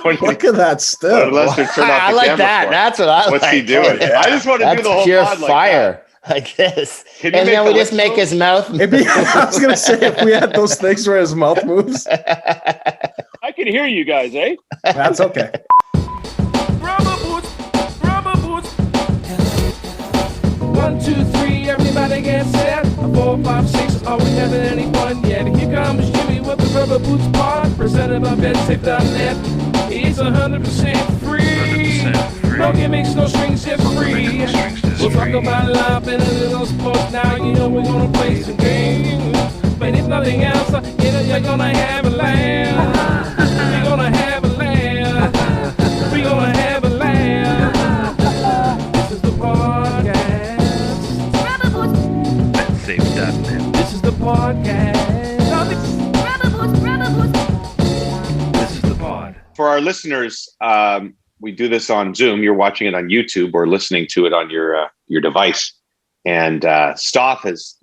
Look at that still. Lester turn off the I like camera that. for? That's what I like. What's he doing? I just want to do the whole pure pod fire like this. Can you And make then we the just lips make move? his mouth. I was gonna say if we had those things where his mouth moves, I can hear you guys, eh? that's okay. Rubber boots, rubber boots. 1, 2, 3, everybody get set. 4, 5, 6, are we having any fun yet? Here comes Jimmy with the rubber boots pod, presented by BedSafe.net. It's 100% free. No gimmicks, no strings, just free. We'll talk about life and a little sports. Now you know we're gonna play some games. But if nothing else, you know you're gonna have a laugh. We're gonna have a laugh. We're gonna have a laugh. This is the podcast. BedSafe.net. This is the podcast. This is the pod. For our listeners, we do this on Zoom. You're watching it on YouTube or listening to it on your device. And Stoff has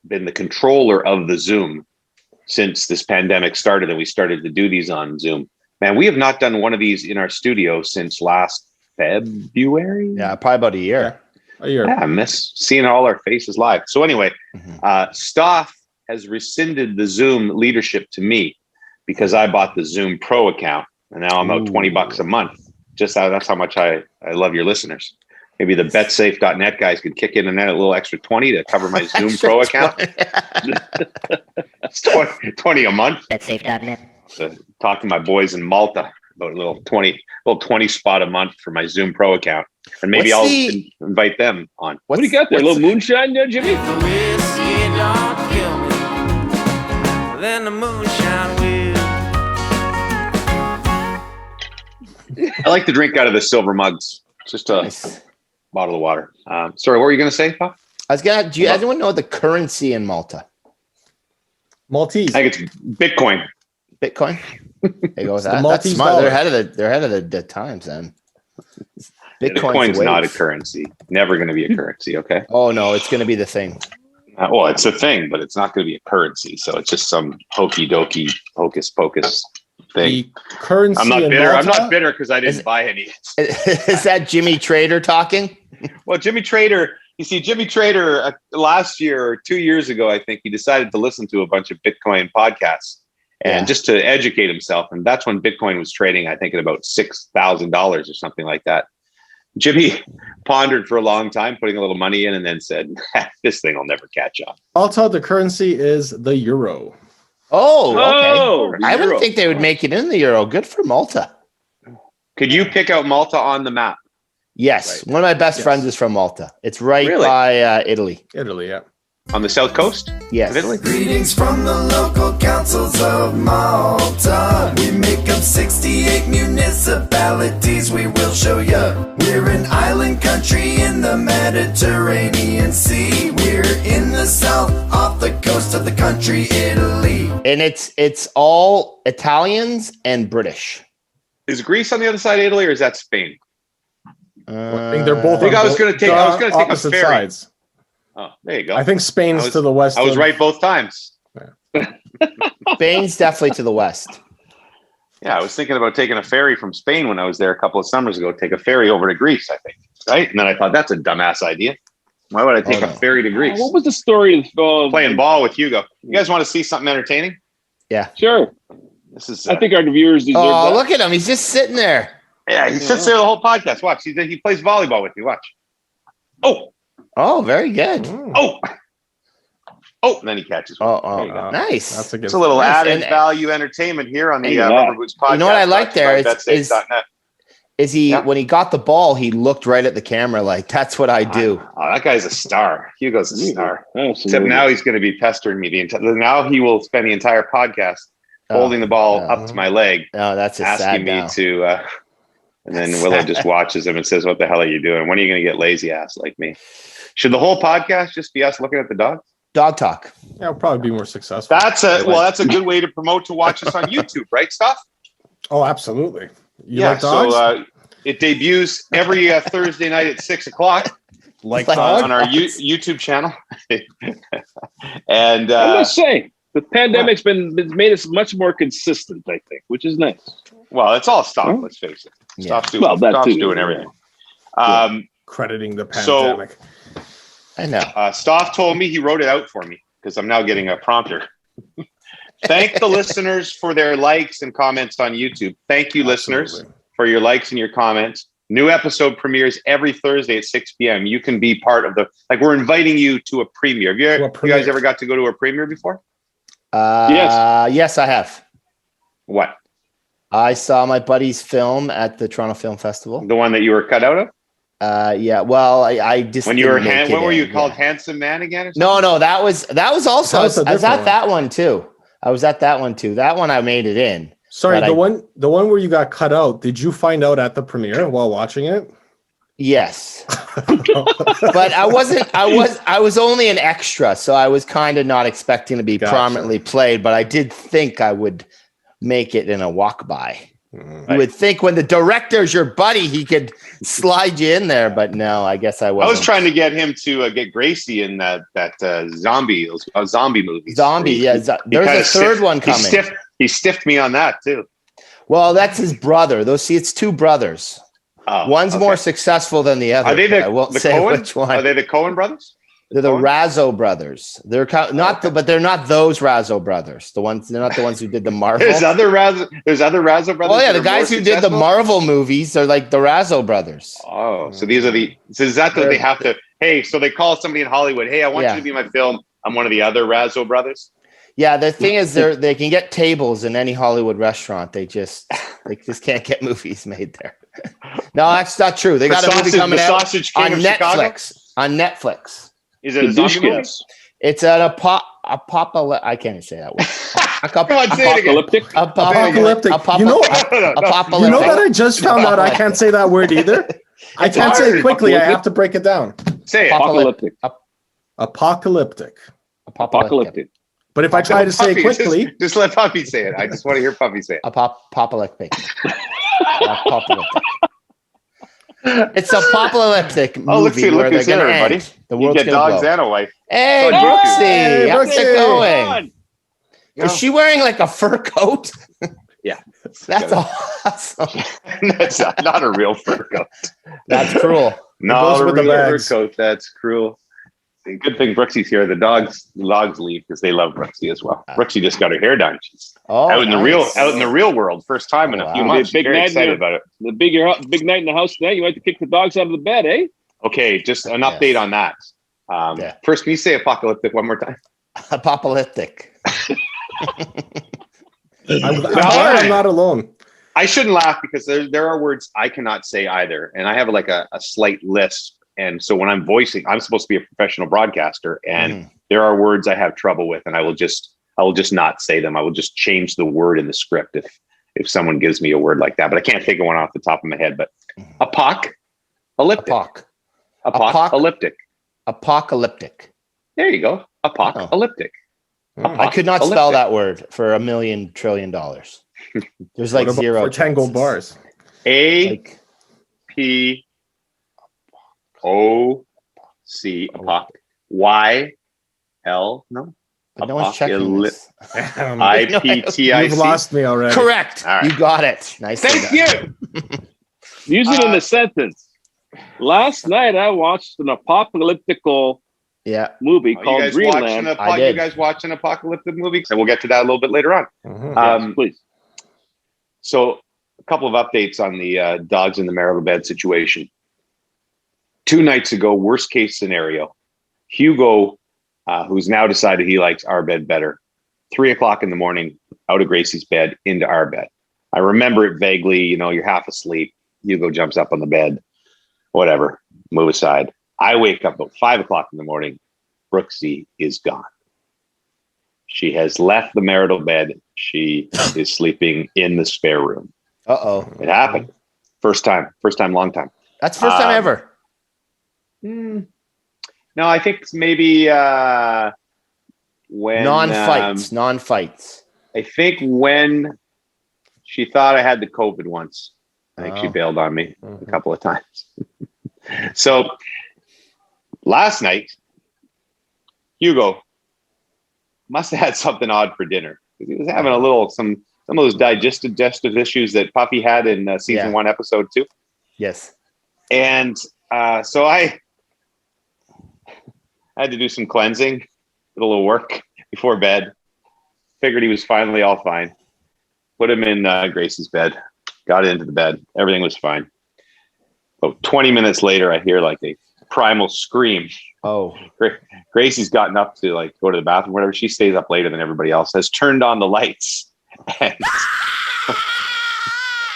been the controller of the Zoom since this pandemic started, and we started to do these on Zoom. Man, we have not done one of these in our studio since last February. Yeah, probably about a year. Yeah, I miss seeing all our faces live. So anyway, Stoff has rescinded the Zoom leadership to me because I bought the Zoom Pro account, and now I'm out $20 a month. Just that's how much I love your listeners. Maybe the betsafe.net guys could kick in and add a little extra 20 to cover my Zoom Pro account. It's 20 a month. betsafe.net. To talk to my boys in Malta about a little 20 spot a month for my Zoom Pro account. And maybe I'll invite them on. What do you got there? A little moonshine there, Jimmy? The whiskey don't kill me. Then the moonshine will. I like to drink out of the silver mugs. It's just a bottle of water. Sorry, what were you going to say, Puff? Do you anyone know the currency in Malta? Maltese. I think it's Bitcoin. Bitcoin? There goes that. That's Maltese smart. dollar. They're ahead of the times then. Bitcoin's not a currency. Never going to be a currency, okay? Oh, no, it's going to be the thing. Well, it's a thing, but it's not going to be a currency. So it's just some hokey dokey hocus pocus thing. The currency. I'm not in bitter. I'm Malta? not bitter because I didn't buy any. Is that Jimmy Trader talking? Well, Jimmy Trader, you see, Jimmy Trader last year or 2 years ago, I think he decided to listen to a bunch of Bitcoin podcasts and just to educate himself. And that's when Bitcoin was trading, I think, at about $6,000 or something like that. Jimmy pondered for a long time, putting a little money in, and then said, this thing will never catch on. Malta, the currency is the euro. Oh, okay. Oh, I Euro. would think they would make it in the Euro. Good for Malta. Could you pick out Malta on the map? Yes. One of my best friends is from Malta. It's right Really? by Italy. Italy, yeah. On the south coast Yes. of Italy? Greetings from the local councils of Malta. We make up 68 municipalities, we will show ya. We're an island country in the Mediterranean Sea. We're in the south, off the coast of the country, Italy. And it's all Italians and British. Is Greece on the other side of Italy, or is that Spain? I think they're both. I think on I was gonna take a opposite ferry. sides. Oh, there you go. I think Spain's to the west. I was of- right both times. Spain's definitely to the west. Yeah, I was thinking about taking a ferry from Spain when I was there a couple of summers ago. Take a ferry over to Greece, I think. Right? And then I thought, that's a dumbass idea. Why would I take a ferry to Greece? What was the story of Playing ball with Hugo. You guys want to see something entertaining? Yeah. Sure. This is. I think our viewers deserve Oh, that. look at him. He's just sitting there. Yeah, he sits there the whole podcast. Watch. He plays volleyball with me. Watch. Oh, very good. Oh, and then he catches one. There you go. Nice. That's a good. It's a little Nice. added And- value entertainment here on the Hey, yeah. Rubber Boots podcast. You know what I like there is- betsafe.net. Is he, Yeah. when he got the ball, he looked right at the camera like, that's what I do. Oh, that guy's a star. Hugo's a star. Absolutely. Except now he's going to be pestering me. Now he will spend the entire podcast holding the ball up to my leg, Oh, that's just sad asking me now. to. And then Willow just watches him and says, "What the hell are you doing? When are you going to get lazy ass like me?" Should the whole podcast just be us looking at the dogs? Dog talk. Yeah, it'll probably be more successful. That's a good way to promote to watch us on YouTube, right, Stoff? Oh, absolutely. You yeah. like dogs? So it debuts every Thursday night at 6:00 like like dogs? on our YouTube channel. And I must say, the pandemic's been made us much more consistent, I think, which is nice. Well, it's all Stoff. Huh? Let's face it. Yeah. Stoff's doing, Well, that Stoff's too. doing everything. Crediting the So- pandemic. I know. Stoff told me he wrote it out for me because I'm now getting a prompter. Thank the listeners for their likes and comments on YouTube. Thank you, listeners, Absolutely. for your likes and your comments. New episode premieres every Thursday at 6 p.m. You can be part of we're inviting you to a premiere. You guys ever got to go to a premiere before? Yes, I have. What? I saw my buddy's film at the Toronto Film Festival. The one that you were cut out of? Yeah. Well, I just When you were, didn't make it what were you in, called? yeah. Handsome Man again? Or something? No, that was also. That was a I was different at that one too. I was at that one too. That one I made it in. Sorry, But the one where you got cut out. Did you find out at the premiere while watching it? Yes, but I wasn't. I was only an extra, so I was kind of not expecting to be Gotcha. prominently played. But I did think I would make it in a walk by. Mm. You would think when the director's your buddy, he could slide you in there, but no, I guess I I wasn't. was trying to get him to get Gracie in that zombie movie. Zombie. Yeah, there's a third one coming. He stiffed me on that too. Well, that's his brother. It's two brothers. Oh, One's okay. more successful than the other. Are they but I won't the say Coen? which one. Are they the Coen brothers? They're the Coen? Razzo brothers. They're but they're not those Razzo brothers. They're not the ones who did the Marvel. There's other Razzo brothers. Well, yeah, that the are guys more who did the successful? Marvel movies are like the Razzo brothers. Oh, so these are so is that they have to? Hey, so they call somebody in Hollywood. Hey, I want Yeah. you to be in my film. I'm one of the other Razzo brothers. Yeah, the thing is, they can get tables in any Hollywood restaurant. They just can't get movies made there. No, that's not true. They got a movie coming out Sausage King on of Chicago? Netflix. On Netflix, Is it a zombie movie? Yes. it's an apocalyptic. I can't even say that word. Come on, say it again. Apocalyptic. Apocalyptic. Apocalyptic. You know that I just found out I can't say that word either. I It's can't say hard. it quickly. I have to break it down. Say it. Apocalyptic. Apocalyptic. Apocalyptic. But if I try to say it Puffy, quickly, just let Puffy say it. I just want to hear Puffy say it. Apocalyptic. Apocalyptic. It's a apocalyptic movie Oh, look who's where they're here, going to everybody. end. The You world's get going dogs to blow. and a wife. Hey, Oh, Brooksy, hey, how's Brooksy. it going? on. Is she wearing like a fur coat? Yeah. That's awesome. That's not a real fur coat. That's cruel. Not goes a with the real fur bags. coat. That's cruel. Good thing Brooksy's here. The dogs leave because they love Brooksy as well. Brooksy just got her hair done. She's Oh, out in nice. the real world, first time in Oh, a few wow. months. Big Very night excited here. about it. The big night in the house tonight. You might have to kick the dogs out of the bed, eh? Okay, just an update on that. Yeah. First, can you say apocalyptic one more time? Apocalyptic. I'm not alone. I shouldn't laugh because there are words I cannot say either, and I have like a slight lisp. And so when I'm voicing, I'm supposed to be a professional broadcaster, and there are words I have trouble with, and I will just not say them. I will just change the word in the script if someone gives me a word like that. But I can't think of one off the top of my head. But apocalyptic. Apocalyptic. There you go. Apocalyptic. I could not spell that word for $1 million trillion. There's like What about zero. for 10 gold chances. bars. Like, A-P-O-C. Y-L. No. but no one's checking this. I-P-T-I-C. You've lost me already. Correct. All right. You got it. Nice. Thank you. Use it in a sentence. Last night I watched an apocalyptical Yeah. movie You called guys Greenland. I did. you guys watch an apocalyptic movie? So we'll get to that a little bit later on. Mhm. Please. So a couple of updates on the dogs in the marital bed situation. 2 nights ago, worst case scenario, Hugo, who's now decided he likes our bed better, 3:00 in the morning, out of Gracie's bed into our bed. I remember it vaguely. You're half asleep. Hugo jumps up on the bed, whatever, move aside. I wake up about 5:00 in the morning. Brooksy is gone. She has left the marital bed. She is sleeping in the spare room. Uh-oh. It happened. First time, long time. That's first time ever. No, I think it's maybe when Non-fights. I think when she thought I had the COVID once. I think she bailed on me a couple of times. So last night, Hugo must have had something odd for dinner. He was having some some of those digestive issues that Puffy had in season 1, episode 2. Yes. And so I had to do some cleansing, did a little work before bed. Figured he was finally all fine. Put him in Gracie's bed. Got into the bed. Everything was fine. About 20 minutes later, I hear like a primal scream. Oh. Gracie's gotten up to like go to the bathroom, whatever. She stays up later than everybody else. Has turned on the lights. And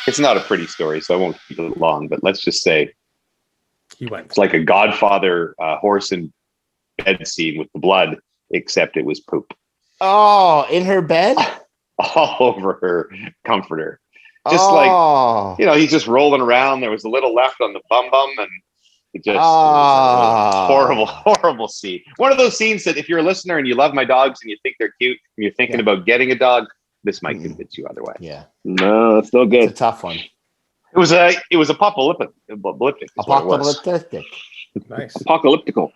it's not a pretty story, so I won't keep it long. But let's just say it's like a Godfather horse in bed scene with the blood, except it was poop. Oh, in her bed? All over her comforter. Just like, he's just rolling around. There was a little left on the bum, and it just it was a horrible scene. One of those scenes that if you're a listener and you love my dogs and you think they're cute and you're thinking about getting a dog, this might convince you otherwise. Yeah. No, it's no good. It's a tough one. It was apocalyptic. Apocalyptic. Nice. Apocalyptical.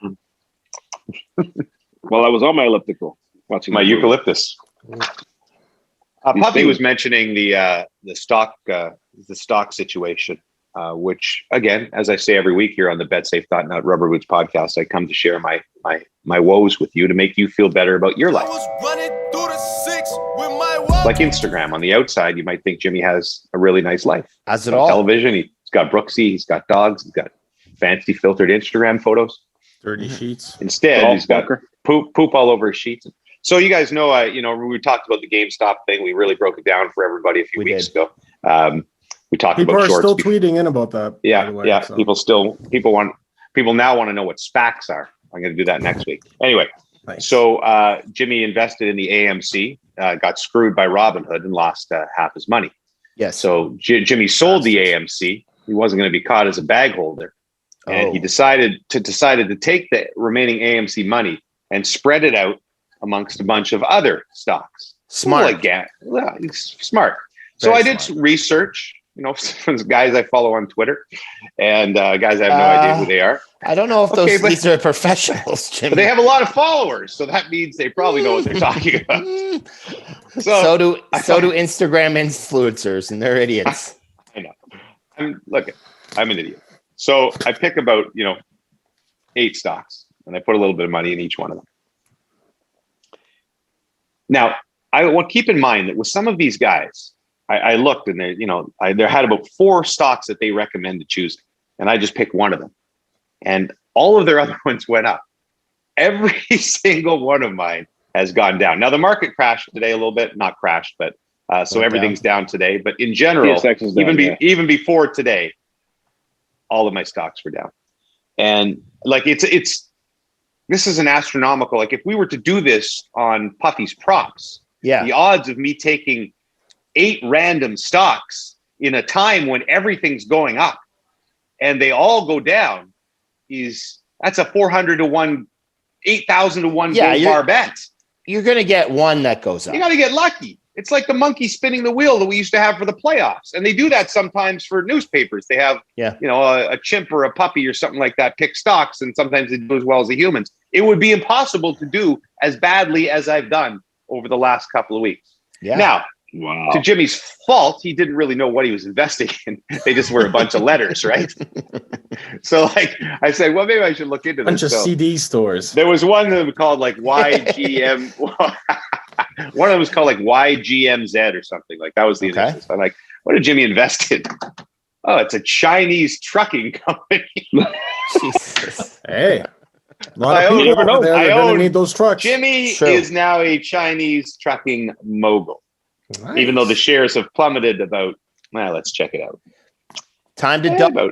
Well, I was on my elliptical watching my eucalyptus. Puffy was mentioning the stock situation, which again, as I say every week here on the BetSafe.net Rubber Boots podcast, I come to share my woes with you to make you feel better about your life. Like Instagram, on the outside, you might think Jimmy has a really nice life. Has it all? Television, he's got Brooksy, he's got dogs, he's got fancy filtered Instagram photos. Dirty sheets. Instead, he's got poop all over his sheets. So you guys know, we talked about the GameStop thing. We really broke it down for everybody a few weeks ago. We talked People about are shorts. Still tweeting in about that. Yeah, way, yeah. so. People now want to know what SPACs are. I'm going to do that next week. Anyway, nice. So Jimmy invested in the AMC, got screwed by Robinhood and lost half his money. Yes. So Jimmy sold the AMC. He wasn't going to be caught as a bag holder, and he decided to take the remaining AMC money and spread it out amongst a bunch of other stocks. Smart. He's smart. So I did some research, from the guys I follow on Twitter and guys I have no idea who they are. I don't know if these are professionals, Jimmy. But they have a lot of followers, so that means they probably know what they're talking about. So do Instagram influencers, and they're idiots. I know. I'm an idiot. So I pick about 8 stocks, and I put a little bit of money in each one of them. Now, I want to keep in mind that with some of these guys, I looked and they had about 4 stocks that they recommended choosing, and I just picked one of them, and all of their other ones went up. Every single one of mine has gone down. Now the market crashed today a little bit, not crashed, but so everything's down today. But in general, even before today, all of my stocks were down, and like this is an astronomical. Like if we were to do this on Puffy's props, the odds of me taking 8 random stocks in a time when everything's going up and they all go down that's a 400 to 1, 8,000 to 1 gold bar bet. You're going to get one that goes up. You got to get lucky. It's like the monkey spinning the wheel that we used to have for the playoffs. And they do that sometimes for newspapers. They have, a chimp or a puppy or something like that pick stocks, and sometimes they do as well as the humans. It would be impossible to do as badly as I've done over the last couple of weeks. Yeah. Now, to Jimmy's fault, he didn't really know what he was investing in. They just were a bunch of letters, right? So like I said, well, maybe I should look into this. Bunch of CD stores. There was one that was called like YGM. One of them was called like YGMZ or something. Like that was the initials. I'm like, what did Jimmy invest in? Oh, it's a Chinese trucking company. Jesus. Hey. I need those trucks. Jimmy is now a Chinese trucking mogul. Nice. Even though the shares have plummeted about, let's check it out. Time to double.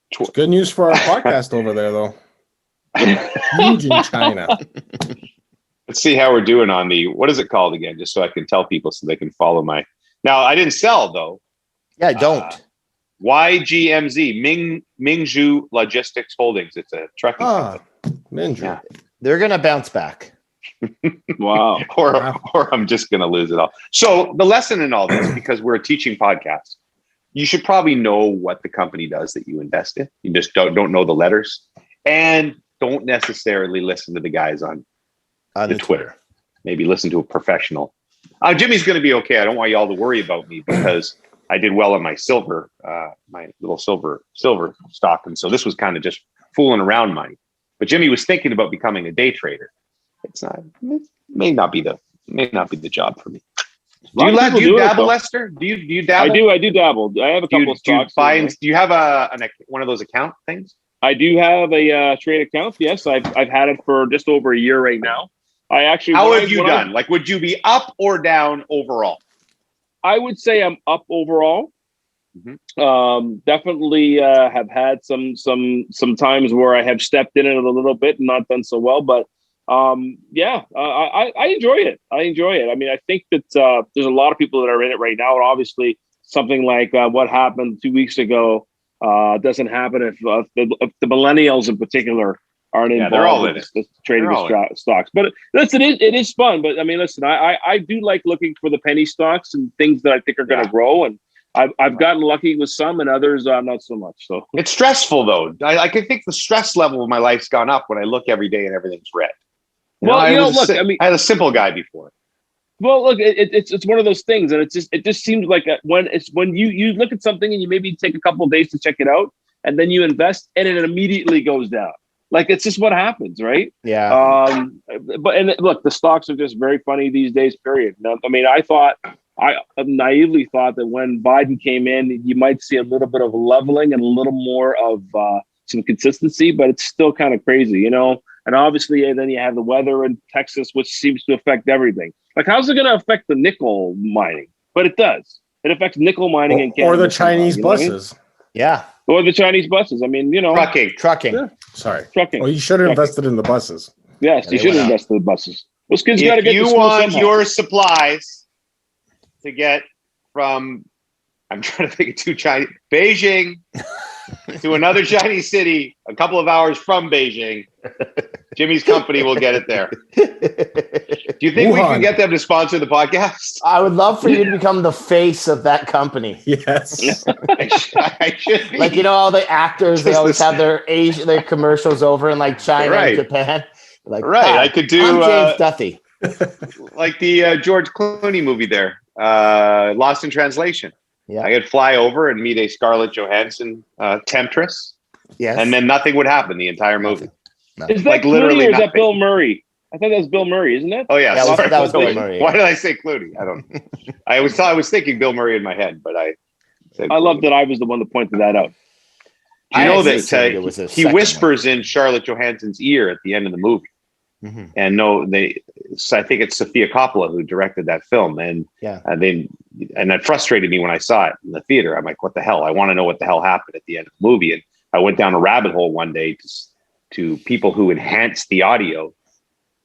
It's good news for our podcast over there, though. Huge in China. Let's see how we're doing on what is it called again? Just so I can tell people so they can follow Now, I didn't sell, though. Yeah, don't. YGMZ, Mingzhu Logistics Holdings. It's a trucking company. Mingzhu. Yeah. They're going to bounce back. Wow. Or I'm just going to lose it all. So the lesson in all this, because we're a teaching podcast, you should probably know what the company does that you invest in. You just don't know the letters, and don't necessarily listen to the guys on the Twitter. Maybe listen to a professional Jimmy's going to be okay. I don't want y'all to worry about me because I did well on my silver, my little silver stock, and so this was kind of just fooling around money. But Jimmy was thinking about becoming a day trader. It's not. It may not be the job for me. Do you dabble, Lester? Do you dabble? I do dabble. I have a couple of stocks. Do you have one of those account things? I do have a trade account. Yes, I've had it for just over a year right now. How have you done? Like, would you be up or down overall? I would say I'm up overall. Mm-hmm. Definitely have had some times where I have stepped in it a little bit and not done so well, but I enjoy it. I mean, I think that there's a lot of people that are in it right now, and obviously something like what happened 2 weeks ago doesn't happen if the millennials in particular aren't involved. They're all in it. Trading stocks. But listen, it is fun. But I mean, listen, I do like looking for the penny stocks and things that I think are going to grow. And I've gotten lucky with some and others not so much. So it's stressful though. I think the stress level of my life's gone up when I look every day and everything's red. I had a simple guy before. Well, look, it's one of those things, and it just seems like when you look at something and you maybe take a couple of days to check it out, and then you invest, and it immediately goes down. Like, it's just what happens, right? Yeah. Look, the stocks are just very funny these days. Period. I mean, I naively thought that when Biden came in, you might see a little bit of leveling and a little more of some consistency, but it's still kind of crazy, And obviously, then you have the weather in Texas, which seems to affect everything. Like, how's it going to affect the nickel mining? But it does. It affects nickel mining in Canada. Or the Chinese buses. Yeah. Or the Chinese buses. I mean, Trucking. Yeah. Sorry. Trucking. Well, you should have invested in the buses. Yes, you should have invested in the buses. Those kids got to get. If you want your supplies to get from, I'm trying to think of two Chinese, Beijing to another Chinese city, a couple of hours from Beijing, Jimmy's company will get it there. Do you think we can get them to sponsor the podcast? I would love for you to become the face of that company. Yes. I should be. Like, all the actors, they always have their commercials over in like China and Japan. Like, I could do I'm James Duthie. Like the George Clooney movie there, Lost in Translation. Yeah. I could fly over and meet a Scarlett Johansson temptress. Yes. And then nothing would happen the entire movie. Nothing. Is that like literally or is that Bill Murray? I thought that was Bill Murray, isn't it? Oh yeah, that was Bill Murray. Why did I say Clooney? I don't know. I was thinking Bill Murray in my head, but I love that I was the one that pointed that out. Do you know that he whispers in Scarlett Johansson's ear at the end of the movie? Mm-hmm. And I think it's Sofia Coppola who directed that film, and that frustrated me when I saw it in the theater. I'm like, what the hell? I want to know what the hell happened at the end of the movie. And I went down a rabbit hole one day to people who enhanced the audio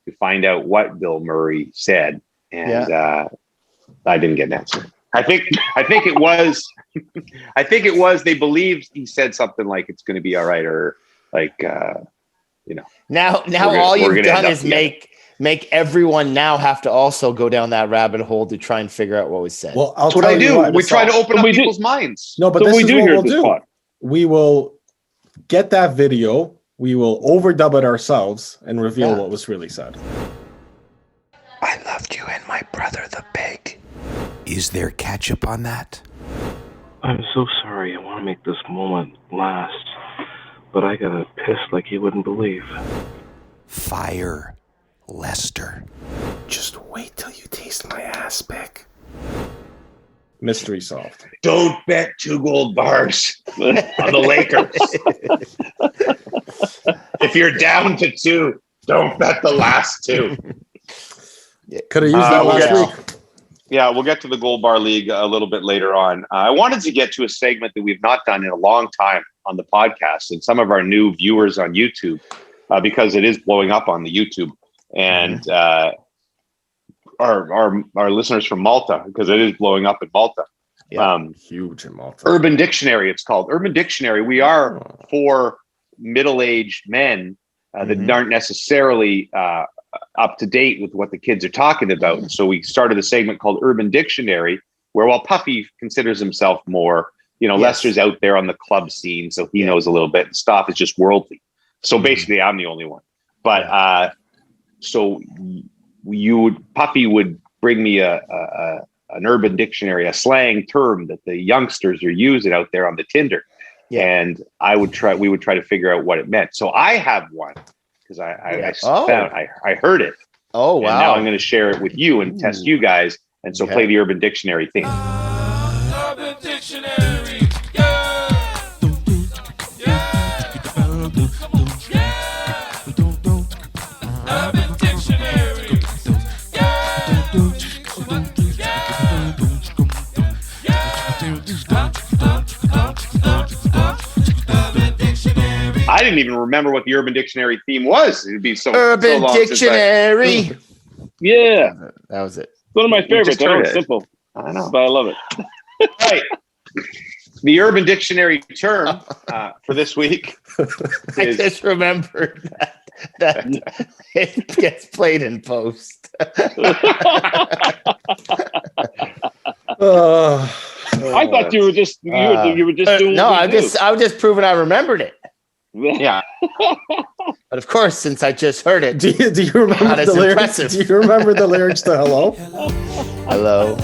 to find out what Bill Murray said, and I didn't get an answer. I think it was they believed he said something like it's going to be all right, or like Now all you've done is make everyone now have to also go down that rabbit hole to try and figure out what was said. Well, that's what I do. We try to open up people's minds. No, but this is what we'll do. We will get that video. We will overdub it ourselves and reveal what was really said. I loved you and my brother the pig. Is there ketchup on that? I'm so sorry. I want to make this moment last, but I got pissed like you wouldn't believe. Fire Lester. Just wait till you taste my ass pick. Mystery solved. Don't bet 2 gold bars on the Lakers. If you're down to 2, don't bet the last 2. Could have used that last week. Yeah, we'll get to the Gold Bar League a little bit later on. I wanted to get to a segment that we've not done in a long time on the podcast, and some of our new viewers on YouTube, because it is blowing up on the YouTube, and our listeners from Malta, because it is blowing up in Malta. Huge in Malta. Urban Dictionary, it's called. Urban Dictionary. We are for middle-aged men that aren't necessarily up to date with what the kids are talking about. And so we started a segment called Urban Dictionary, where while Puffy considers himself more, Lester's out there on the club scene, so he knows a little bit, and Stoff is just worldly. So basically I'm the only one. But so Puffy would bring me an urban dictionary, a slang term that the youngsters are using out there on the Tinder. Yeah. And we would try to figure out what it meant. So I have one because I heard it. Oh, wow. And now I'm going to share it with you and test you guys. And so play the Urban Dictionary theme. Urban Dictionary, yeah. Urban Dictionary, I didn't even remember what the Urban Dictionary theme was. It'd be so Urban long Dictionary. Yeah. That was it. One of my favorites. I know it's it. simple, I know. but I love it. Right. The Urban Dictionary term for this week I just remembered that it gets played in post. I thought you were just you were just doing. No, what you I was just proving I remembered it. Yeah. But of course, since I just heard it, Do you remember Not as the lyrics? impressive. Do you remember the lyrics to Hello? hello,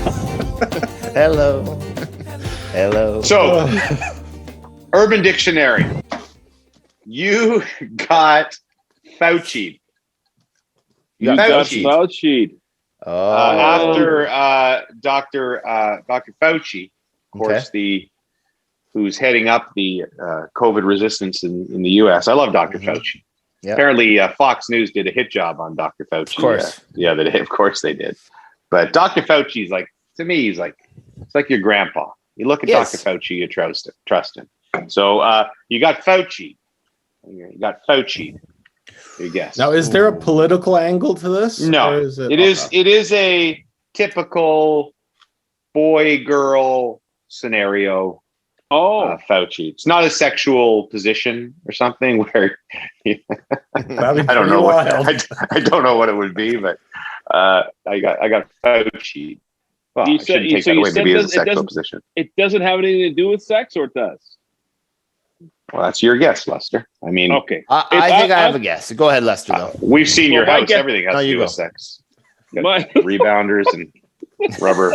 hello, hello. So, Urban Dictionary. You got Fauci. got Fauci. Fauci. After Dr. Fauci, of course, who's heading up the COVID resistance in the U.S. I love Dr. Fauci. Yep. Apparently, Fox News did a hit job on Dr. Fauci. Of course. The other day. Of course they did. But Dr. Fauci's like, to me, it's like your grandpa. You look at Yes. Dr. Fauci, you trust him. So you got Fauci. You got Fauci. Your guess. Now, is there a political angle to this? No, Or is it is a typical boy-girl scenario. Fauci. It's not a sexual position or something where I don't know what I don't know what it would be, but I got Fauci. Well, I shouldn't take that away. Maybe it's a sexual position. It doesn't have anything to do with sex, or it does? Well, that's your guess, Lester. I mean, Okay. I think I have a guess. Go ahead, Lester, though. we've seen your my house. guess- Everything has No, to you do go. with sex. Got My- rebounders and rubber.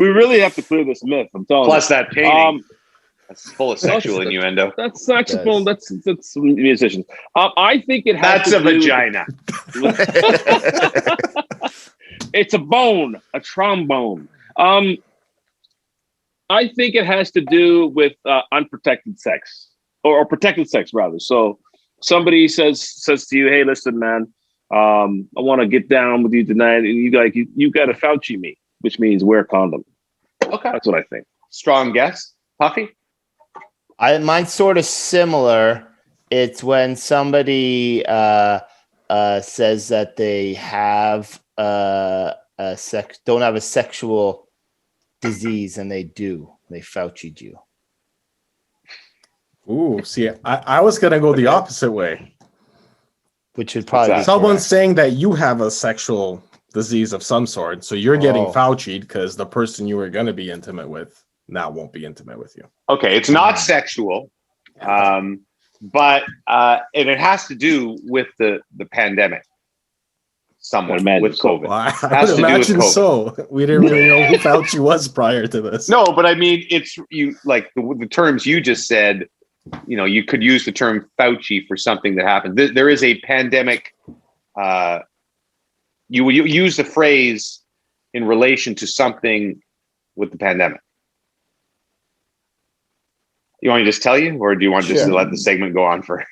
We really have to clear this myth. I'm telling Plus you. that painting. That's full of sexual innuendo. That's saxophone. That's musicians. I think it has. That's a vagina. It's a bone, a trombone. I think it has to do with unprotected sex, or protected sex rather. So somebody says to you, "Hey, listen, man, I want to get down with you tonight," and you got to Fauci me, which means wear a condom. Okay, That's what I think. strong guess, Puffy. Mine's sort of similar. It's when somebody says that they have don't have a sexual disease, and they do. They Fauci'd you. Ooh, see, I was gonna go the opposite way. Which would probably be Someone's correct. saying that you have a sexual disease of some sort, so you're getting Fauci'd because the person you were gonna be intimate with now won't be intimate with you. Okay, it's not sexual, but and it has to do with the pandemic. Somewhat with COVID. Well, I Has would to do with imagine COVID. so. We didn't really know who Fauci was prior to this. No, but I mean, it's you like the terms you just said. You know, you could use the term Fauci for something that happened. There is a pandemic. You use the phrase in relation to something with the pandemic. You want me to just tell you, or do you want to just let the segment go on for?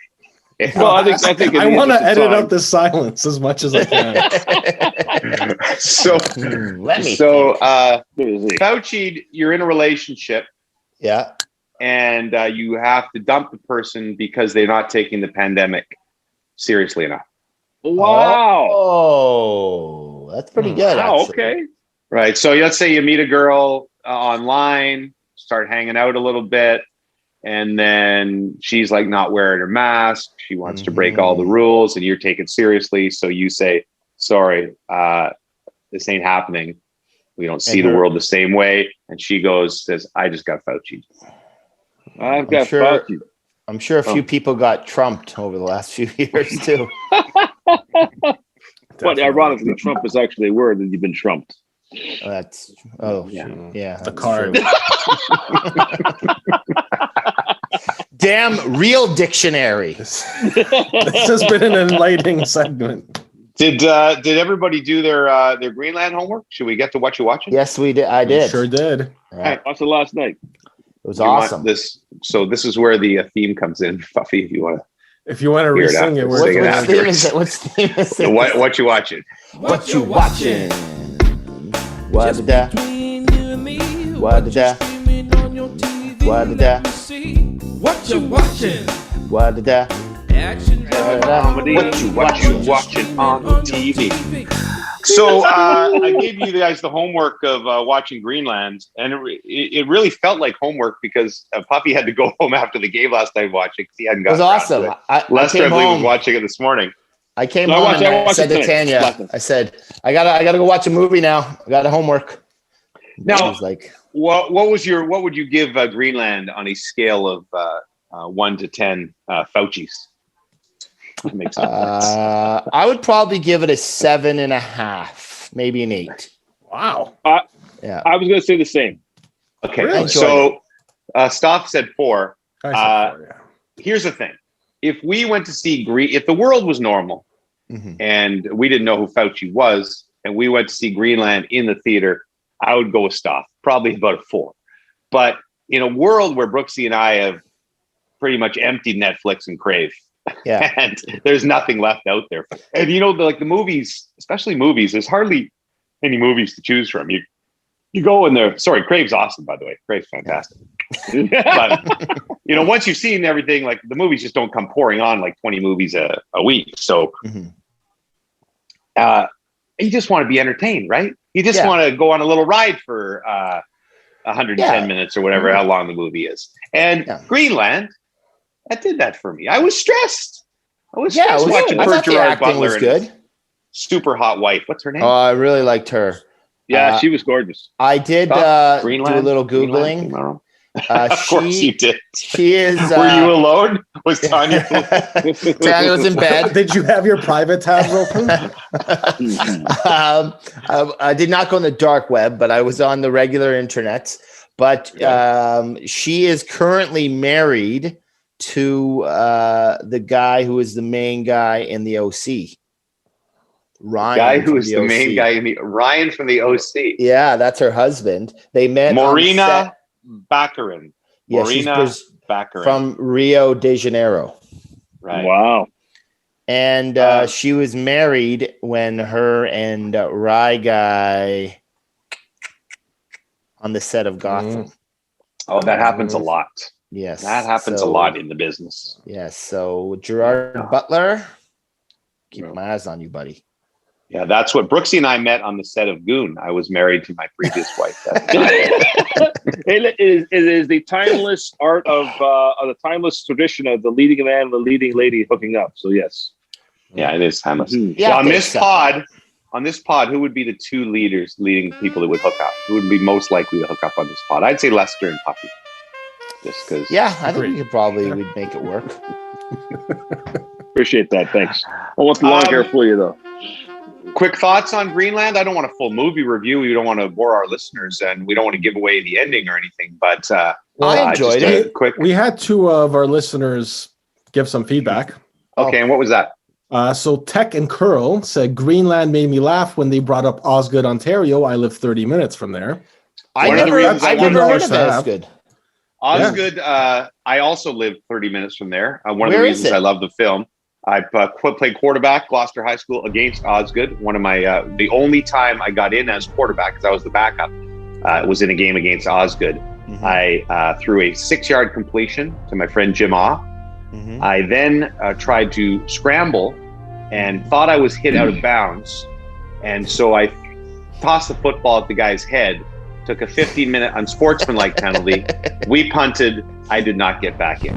Well, I think I want to edit up the silence as much as I can. So Let me. Fauci, you're in a relationship. Yeah. And you have to dump the person because they're not taking the pandemic seriously enough. Wow. Oh, that's pretty good. Wow, actually. okay. Right. So let's say you meet a girl online, start hanging out a little bit, and then she's like not wearing her mask. She wants to break all the rules, and you're taking it seriously. So you say, sorry, this ain't happening. We don't see the world the same way. And she says, I just got Fauci. I've got Fauci. I'm sure a few people got trumped over the last few years too. But ironically, Trump is actually a word that you've been trumped. That's yeah. The card. Damn real dictionary. This has been an enlightening segment. Did everybody do their Greenland homework? Should we get to what you're watching? Yes, we did. I did. We sure did. Yeah. I watched it last night. It was awesome. This is where the theme comes in, Puffy. If you want to re-sing it, what theme is it? What's theme is it? What you watching? What you watching? What did that? What did that? What did that? What you watching? What did that? Action comedy. What you watching on TV? So I gave you guys the homework of watching Greenland, and it really felt like homework because Puffy had to go home after the game last night watching because he hadn't gotten around to it. Lester, I believe, was watching it this morning. I came home and I said to Tanya, I said, I gotta go watch a movie now. I got a homework. Now, like, what would you give Greenland on a scale of 1 to 10 Fauci's? That makes sense. I would probably give it a 7.5, maybe an 8. Wow. Yeah. I was going to say the same. Okay. Really? So Stoff said 4. I said 4, yeah. Here's the thing. If we went to see if the world was normal and we didn't know who Fauci was, and we went to see Greenland in the theater, I would go with Stoff, probably about a 4. But in a world where Brooksy and I have pretty much emptied Netflix and Crave, and there's nothing left out there. And the movies, especially movies, there's hardly any movies to choose from. You go in there. Sorry, Crave's awesome, by the way. Crave's fantastic. But once you've seen everything, like the movies just don't come pouring on like 20 movies a week. So you just want to be entertained, right? You just want to go on a little ride for 110 minutes or whatever, how long the movie is. And Greenland, that did that for me. I was stressed. Watching Gerard Butler was good. And super hot wife. What's her name? Oh, I really liked her. Yeah, she was gorgeous. I did do a little Googling. Of course you did. She is. Were you alone? Was Tanya? Tanya was in bed. Did you have your private tabs open? I did not go on the dark web, but I was on the regular internet. But she is currently married to the guy who is the main guy in the OC. Ryan, guy who is the main guy in Ryan from the OC. Yeah, that's her husband. They met Marina Baccarin. Yeah, Marina Baccarin from Rio de Janeiro. Right. Wow. And she was married when her and Rye guy on the set of Gotham. Oh, that happens a lot. Yes. That happens a lot in the business. Yes. So Gerard Butler, keep my eyes on you, buddy. Yeah, that's what Brooksy and I met on the set of Goon. I was married to my previous wife. It is the timeless art of the timeless tradition of the leading man and the leading lady hooking up. So yes. Yeah, it is timeless. Yeah, so on this pod, who would be the two leading people that would hook up? Who would be most likely to hook up on this pod? I'd say Lester and Puffy. Just because. Yeah, I think we'd make it work. Appreciate that. Thanks. I want the long hair for you though. Quick thoughts on Greenland. I don't want a full movie review. We don't want to bore our listeners, and we don't want to give away the ending or anything. But I enjoyed it. We had 2 of our listeners give some feedback. Okay, and what was that? So Tech and Curl said Greenland made me laugh when they brought up Osgood, Ontario. I live 30 minutes from there. I never heard of Osgood. Osgood. I also live 30 minutes from there. One of the reasons I love the film. I played quarterback, Gloucester High School, against Osgood. One of my the only time I got in as quarterback, because I was the backup, was in a game against Osgood. I threw a 6-yard completion to my friend Jim Ah. I then tried to scramble and thought I was hit out of bounds, and so I tossed the football at the guy's head. Took a 15-minute unsportsmanlike penalty. We punted. I did not get back in.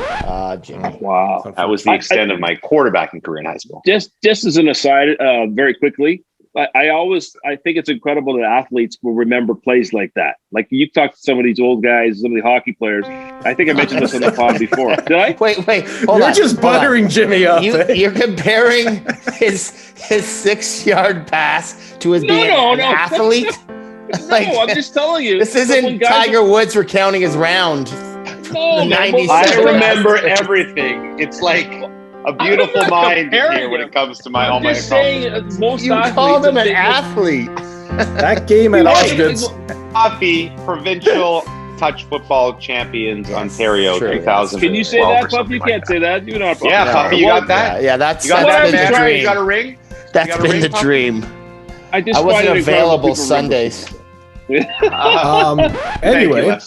Jimmy. Wow. That was the extent of my quarterbacking career in high school. Just as an aside, very quickly, I think it's incredible that athletes will remember plays like that. Like you talk to some of these old guys, some of the hockey players. I think I mentioned this on the pod before. Did I? Wait, hold You're on. just buttering Jimmy up. You're comparing his 6-yard pass to his being an athlete. No, I'm just telling you. This isn't Tiger Woods recounting his round. No, I remember everything. It's like a beautiful mind in here when it comes to all my accomplishments. Most You called him an athlete. That game at Osgood's. Puffy, provincial touch football champions, Ontario, 2000. Can you say that, Puffy? You can't say that. You're not. Yeah, Puffy, you got that? Yeah, that's been the dream. You got a ring? That's been the dream. I wasn't available Sundays. Anyway,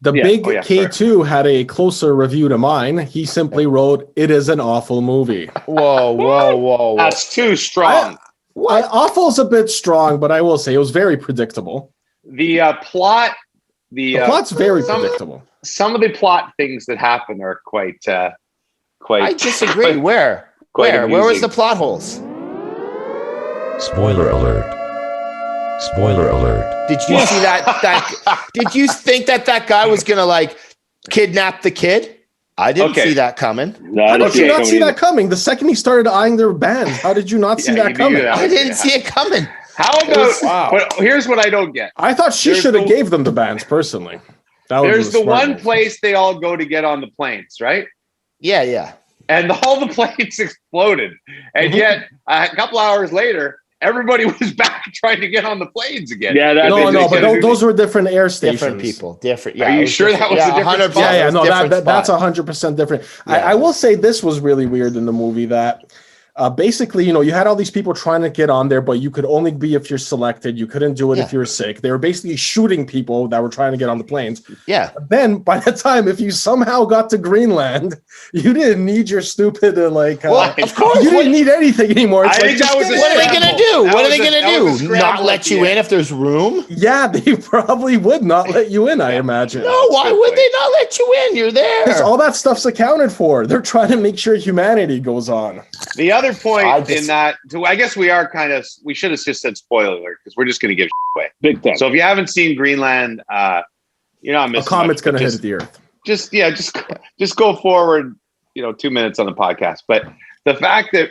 the big K2 had a closer review to mine. He simply wrote, "It is an awful movie." Whoa. That's too strong. Awful's a bit strong, but I will say it was very predictable. The plot... The plot's very predictable. Some of the plot things that happen are quite... I disagree. Where was the plot holes? Spoiler alert. Spoiler alert. Did you see that? Did you think that guy was gonna like kidnap the kid? I didn't see that coming. How did you not see that coming? The second he started eyeing their bands, how did you not see that coming? I didn't see it coming. How about? But here's what I don't get. I thought she should have gave them the bands personally. There's the one place they all go to get on the planes, right? Yeah. And all the planes exploded, and yet a couple hours later, everybody was back trying to get on the planes again. Yeah, but those were different air stations. Different people, different. Yeah, are you sure that was a different spot? Yeah, no, that's 100% different. Yeah. I will say this was really weird in the movie that basically, you had all these people trying to get on there, but you could only be if you're selected. You couldn't do it if you were sick. They were basically shooting people that were trying to get on the planes. Yeah. But then by the time, if you somehow got to Greenland, you didn't need your stupid of course you didn't need anything anymore. What are they gonna do? What are they gonna do? Not let you in if there's room? Yeah, they probably would not let you in, I imagine. No, why would they not let you in? You're there. Because all that stuff's accounted for. They're trying to make sure humanity goes on. The other point in that, I guess we should have just said spoiler alert because we're just going to give away. Big time. So if you haven't seen Greenland, you're not missing. A comet's going to hit the Earth. Just go forward, 2 minutes on the podcast. But the fact that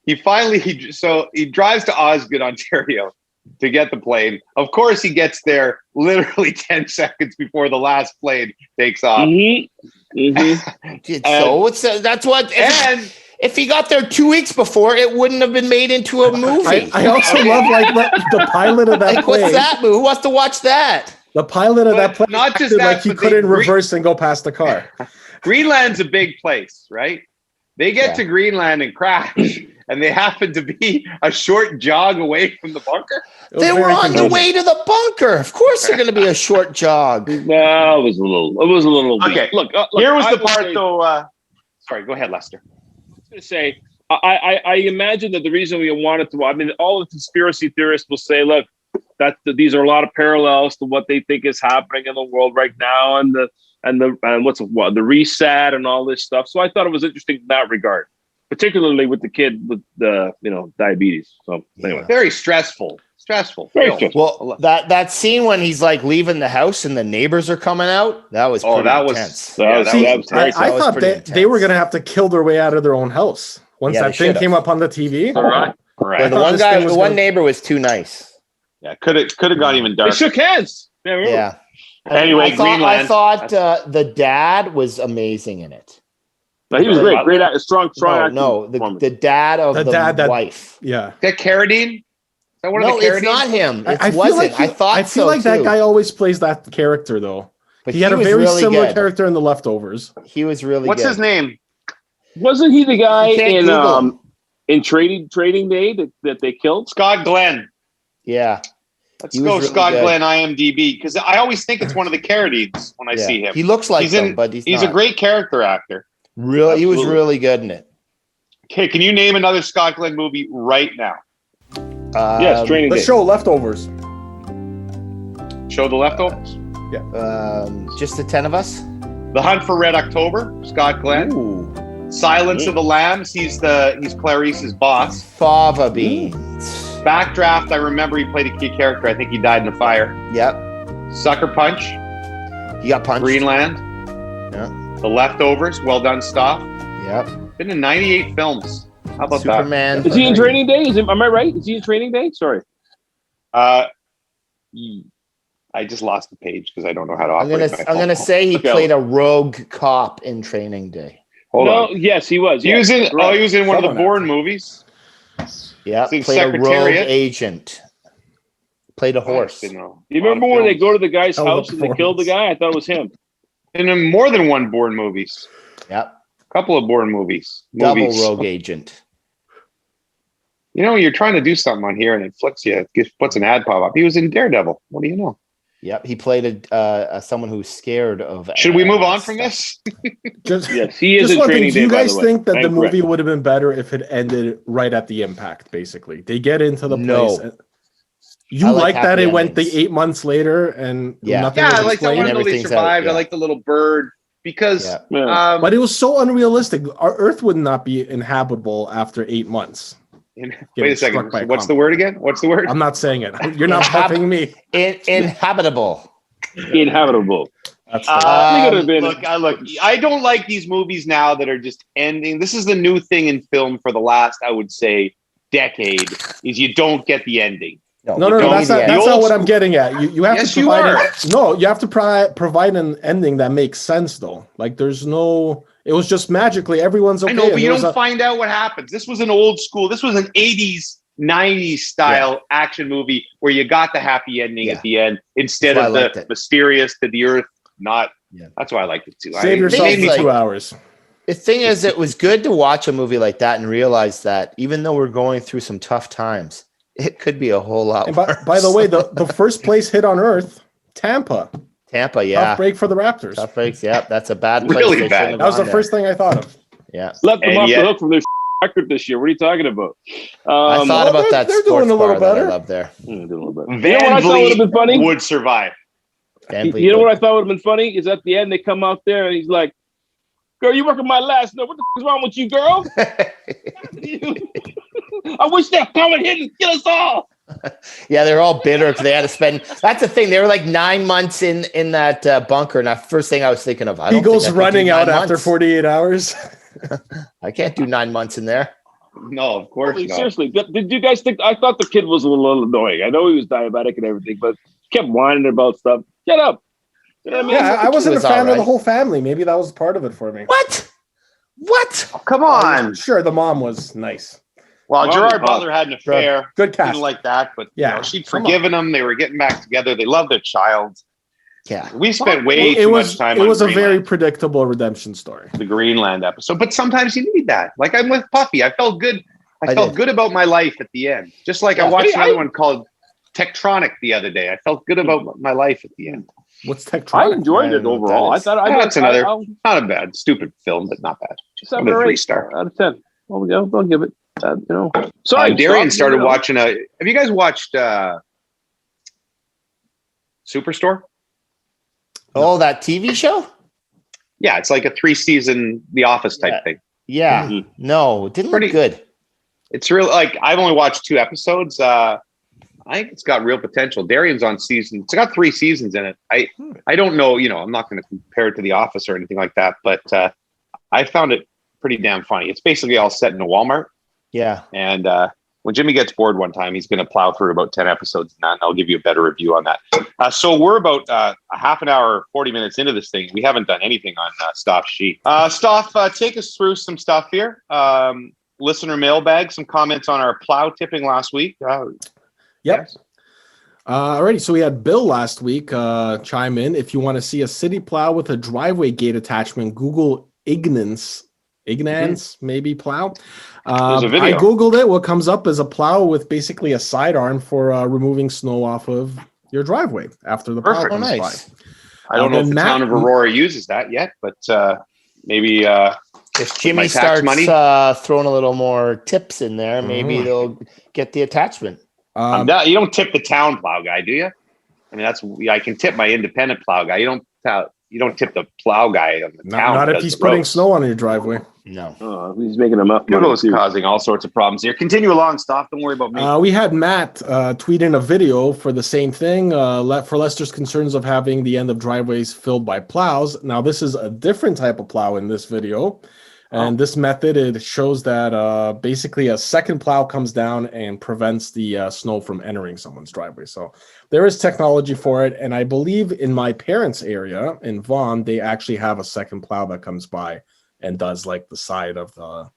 he drives to Osgood, Ontario to get the plane. Of course, he gets there literally 10 seconds before the last plane takes off. So that's what. If he got there 2 weeks before, it wouldn't have been made into a movie. I also love the pilot of that plane. What's that movie? Who wants to watch that? The pilot of that plane not just that, he couldn't reverse and go past the car. Greenland's a big place, right? They get to Greenland and crash, and they happen to be a short jog away from the bunker. They were on the way to the bunker. Of course, they're going to be a short jog. No, it was a little. Okay, look. Here was the part, though. Sorry, go ahead, Lester. To say, I imagine that the reason we wanted to, all the conspiracy theorists will say, look, these are a lot of parallels to what they think is happening in the world right now, and the reset and all this stuff. So I thought it was interesting in that regard, particularly with the kid with the diabetes. So anyway, very stressful. Very stressful. Well, that scene when he's like leaving the house and the neighbors are coming out, that was pretty intense. I thought they were going to have to kill their way out of their own house once that thing came up on the TV. Right. The one neighbor was too nice. Yeah, could have gone even darker. They shook hands. Yeah. Anyway, Greenland. I thought the dad was amazing in it. No, he was great, strong. No, the dad of the wife. Yeah, that Carradine. No, it's not him. I feel like that guy always plays that character though. But he had a very similar character in The Leftovers. He was really good. What's his name? Wasn't he the guy in Trading Day that they killed? Scott Glenn. Yeah. Let's go Scott Glenn IMDb because I always think it's one of the Carradines when I see him. He looks like him, but he's a great character actor. Really, he was really good in it. Okay, can you name another Scott Glenn movie right now? Yes, Training Day. The show Leftovers. Show The Leftovers? Yeah. Just the 10 of us? The Hunt for Red October, Scott Glenn. Ooh. Silence of the Lambs, he's Clarice's boss. Fava beans. Backdraft, I remember he played a key character. I think he died in a fire. Yep. Sucker Punch. He got punched. Greenland. Yeah. The Leftovers. Well done, Stoff. Yep. Been in 98 films. How about Superman. Is he in Training Day? Am I right? Is he in Training Day? Sorry. that? I just lost the page because I don't know how to operate my phone. I'm gonna say he played a rogue cop in Training Day. Hold on. Yes, he was. He was in. Oh, he was in one of the Bourne movies. Yeah, He's in played a rogue Secretariat. agent. Played a horse. Didn't know. You remember when they go to the guy's Oh, house the and they killed the guy? I thought it was him. In more than one Bourne movies. Yep. A couple of Bourne movies. Double rogue agent. You know, you're trying to do something on here and it flicks you. It puts an ad pop up. He was in Daredevil. What do you know? Yep. He played someone who's scared of. Should we move on from this? Yes, he is Just in one thing. Training Do Day. you by guys the way. think that the Thank movie Rick. would have been better if it ended right at the impact? Basically, they get into the No. place. You I like like that happy it went the endings. 8 months later and Yeah. nothing Yeah, was I like that explained? one. They Everything's out, survived. yeah. I like the little bird because. Yeah. Yeah. But it was so unrealistic. Our Earth would not be inhabitable after 8 months. Wait a Getting struck second. by a What's the comet. word again? What's the word? I'm not saying it. You're not puffing me. Inhabitable. Inhabitable. That's the I think it would have been. Look. I don't like these movies now that are just ending. This is the new thing in film for the last, I would say, decade. Is you don't get the ending. No. don't That's not, need that's the not old what I'm getting at. You have Yes, to you provide are. No, you have to provide an ending that makes sense, though. Like there's no. It was just magically everyone's okay. I know, but and you there was don't a- find out what happens. This was an old school. This was an 80s, 90s style action movie where you got the happy ending at the end instead That's of why I liked the it. mysterious to the earth. Not. Yeah. That's why I liked it too. Save yourself made me 2 hours. The thing is, it was good to watch a movie like that and realize that even though we're going through some tough times, it could be a whole lot And worse. by the way, the first place hit on Earth, Tampa. Tampa, Tough break for the Raptors. Tough breaks. Yeah, that's a bad place. Really They bad. shouldn't have That was the gone there. first thing I thought of. Yeah. Let them And off yet- the hook from their record this year. What are you talking about? I thought well, about that they're sports doing a little bar that I better. love there. doing a little bit. Van You know what I thought would have been funny? would survive. Van Vliet You know would. what I thought would have been funny is at the end they come out there and he's like, "Girl, you working my last note? What the f- is wrong with you, girl? I wish that comet hit and kill us all." Yeah, they're all bitter because they had to spend. That's the thing. They were like 9 months in that bunker, and the first thing I was thinking of, I He don't think goes I could do running 9 out after months. 48 hours. I can't do 9 months in there. No, of course not. Seriously, did you guys think? I thought the kid was a little annoying. I know he was diabetic and everything, but kept whining about stuff. Shut up. You know what I mean? Yeah, I wasn't a was fan all of the right. whole family. Maybe that was part of it for me. What? Come on. Sure, the mom was nice. Well, Mom Gerard and Pop. Butler had an affair. Good cast. Didn't like that, but Yeah, she'd come forgiven him. They were getting back together. They loved their child. Yeah. We spent way It too was much time it on was a very Greenland, predictable redemption story. the Greenland episode. But sometimes you need that. Like I'm with Puffy. I felt good. I I felt did. good about my life at the end. Just like I Yeah, watched I- another one called Tectronic the other day. I felt good about my life at the end. What's I Tektronic? enjoyed I it don't know what overall. that I is. thought Yeah, that's another- I'll Not a bad, stupid film, but not bad. 7 or 8 3-star. out of 10. Well, yeah, I'll give it. Sorry, Darian Stoff, started you know. watching have you guys watched Superstore? Oh, that TV show? Yeah, it's like a 3-season The Office type Yeah. thing. Yeah. Mhm. No, it didn't look Pretty- good. It's real. Like I've only watched 2 episodes. I think it's got real potential. Darian's on season. It's got 3 seasons in it. I don't know. You know, I'm not going to compare it to The Office or anything like that. But I found it pretty damn funny. It's basically all set in a Walmart. Yeah. And when Jimmy gets bored one time, he's going to plow through about 10 episodes and I'll give you a better review on that. So we're about a half an hour, 40 minutes into this thing. We haven't done anything on Stoff's sheet. Stoff, take us through some stuff here. Listener mailbag, some comments on our plow tipping last week. Yep. Yes. Alrighty, so we had Bill last week chime in. If you want to see a city plow with a driveway gate attachment, Google Ignance, maybe plow. There's a I video. Googled it. What comes up is a plow with basically a sidearm for removing snow off of your driveway after the plow Perfect. comes Oh, by. nice. I don't know if then the Matt- town of Aurora uses that yet, but maybe If Jimmy my tax starts money? throwing a little more tips in there, maybe they'll get the attachment. you don't tip the town plow guy, do you? I mean, I can tip my independent plow guy. You don't you don't tip the plow guy on the town. Not if he's putting snow on your driveway. No. He's making enough money. Google's causing all sorts of problems here. Continue along, Stoff. Don't worry about me. We had Matt tweet in a video for the same thing, for Lester's concerns of having the end of driveways filled by plows. Now, this is a different type of plow in this video. And this method, it shows that basically a second plow comes down and prevents the snow from entering someone's driveway. So there is technology for it. And I believe in my parents' area in Vaughan, they actually have a second plow that comes by and does like the side of the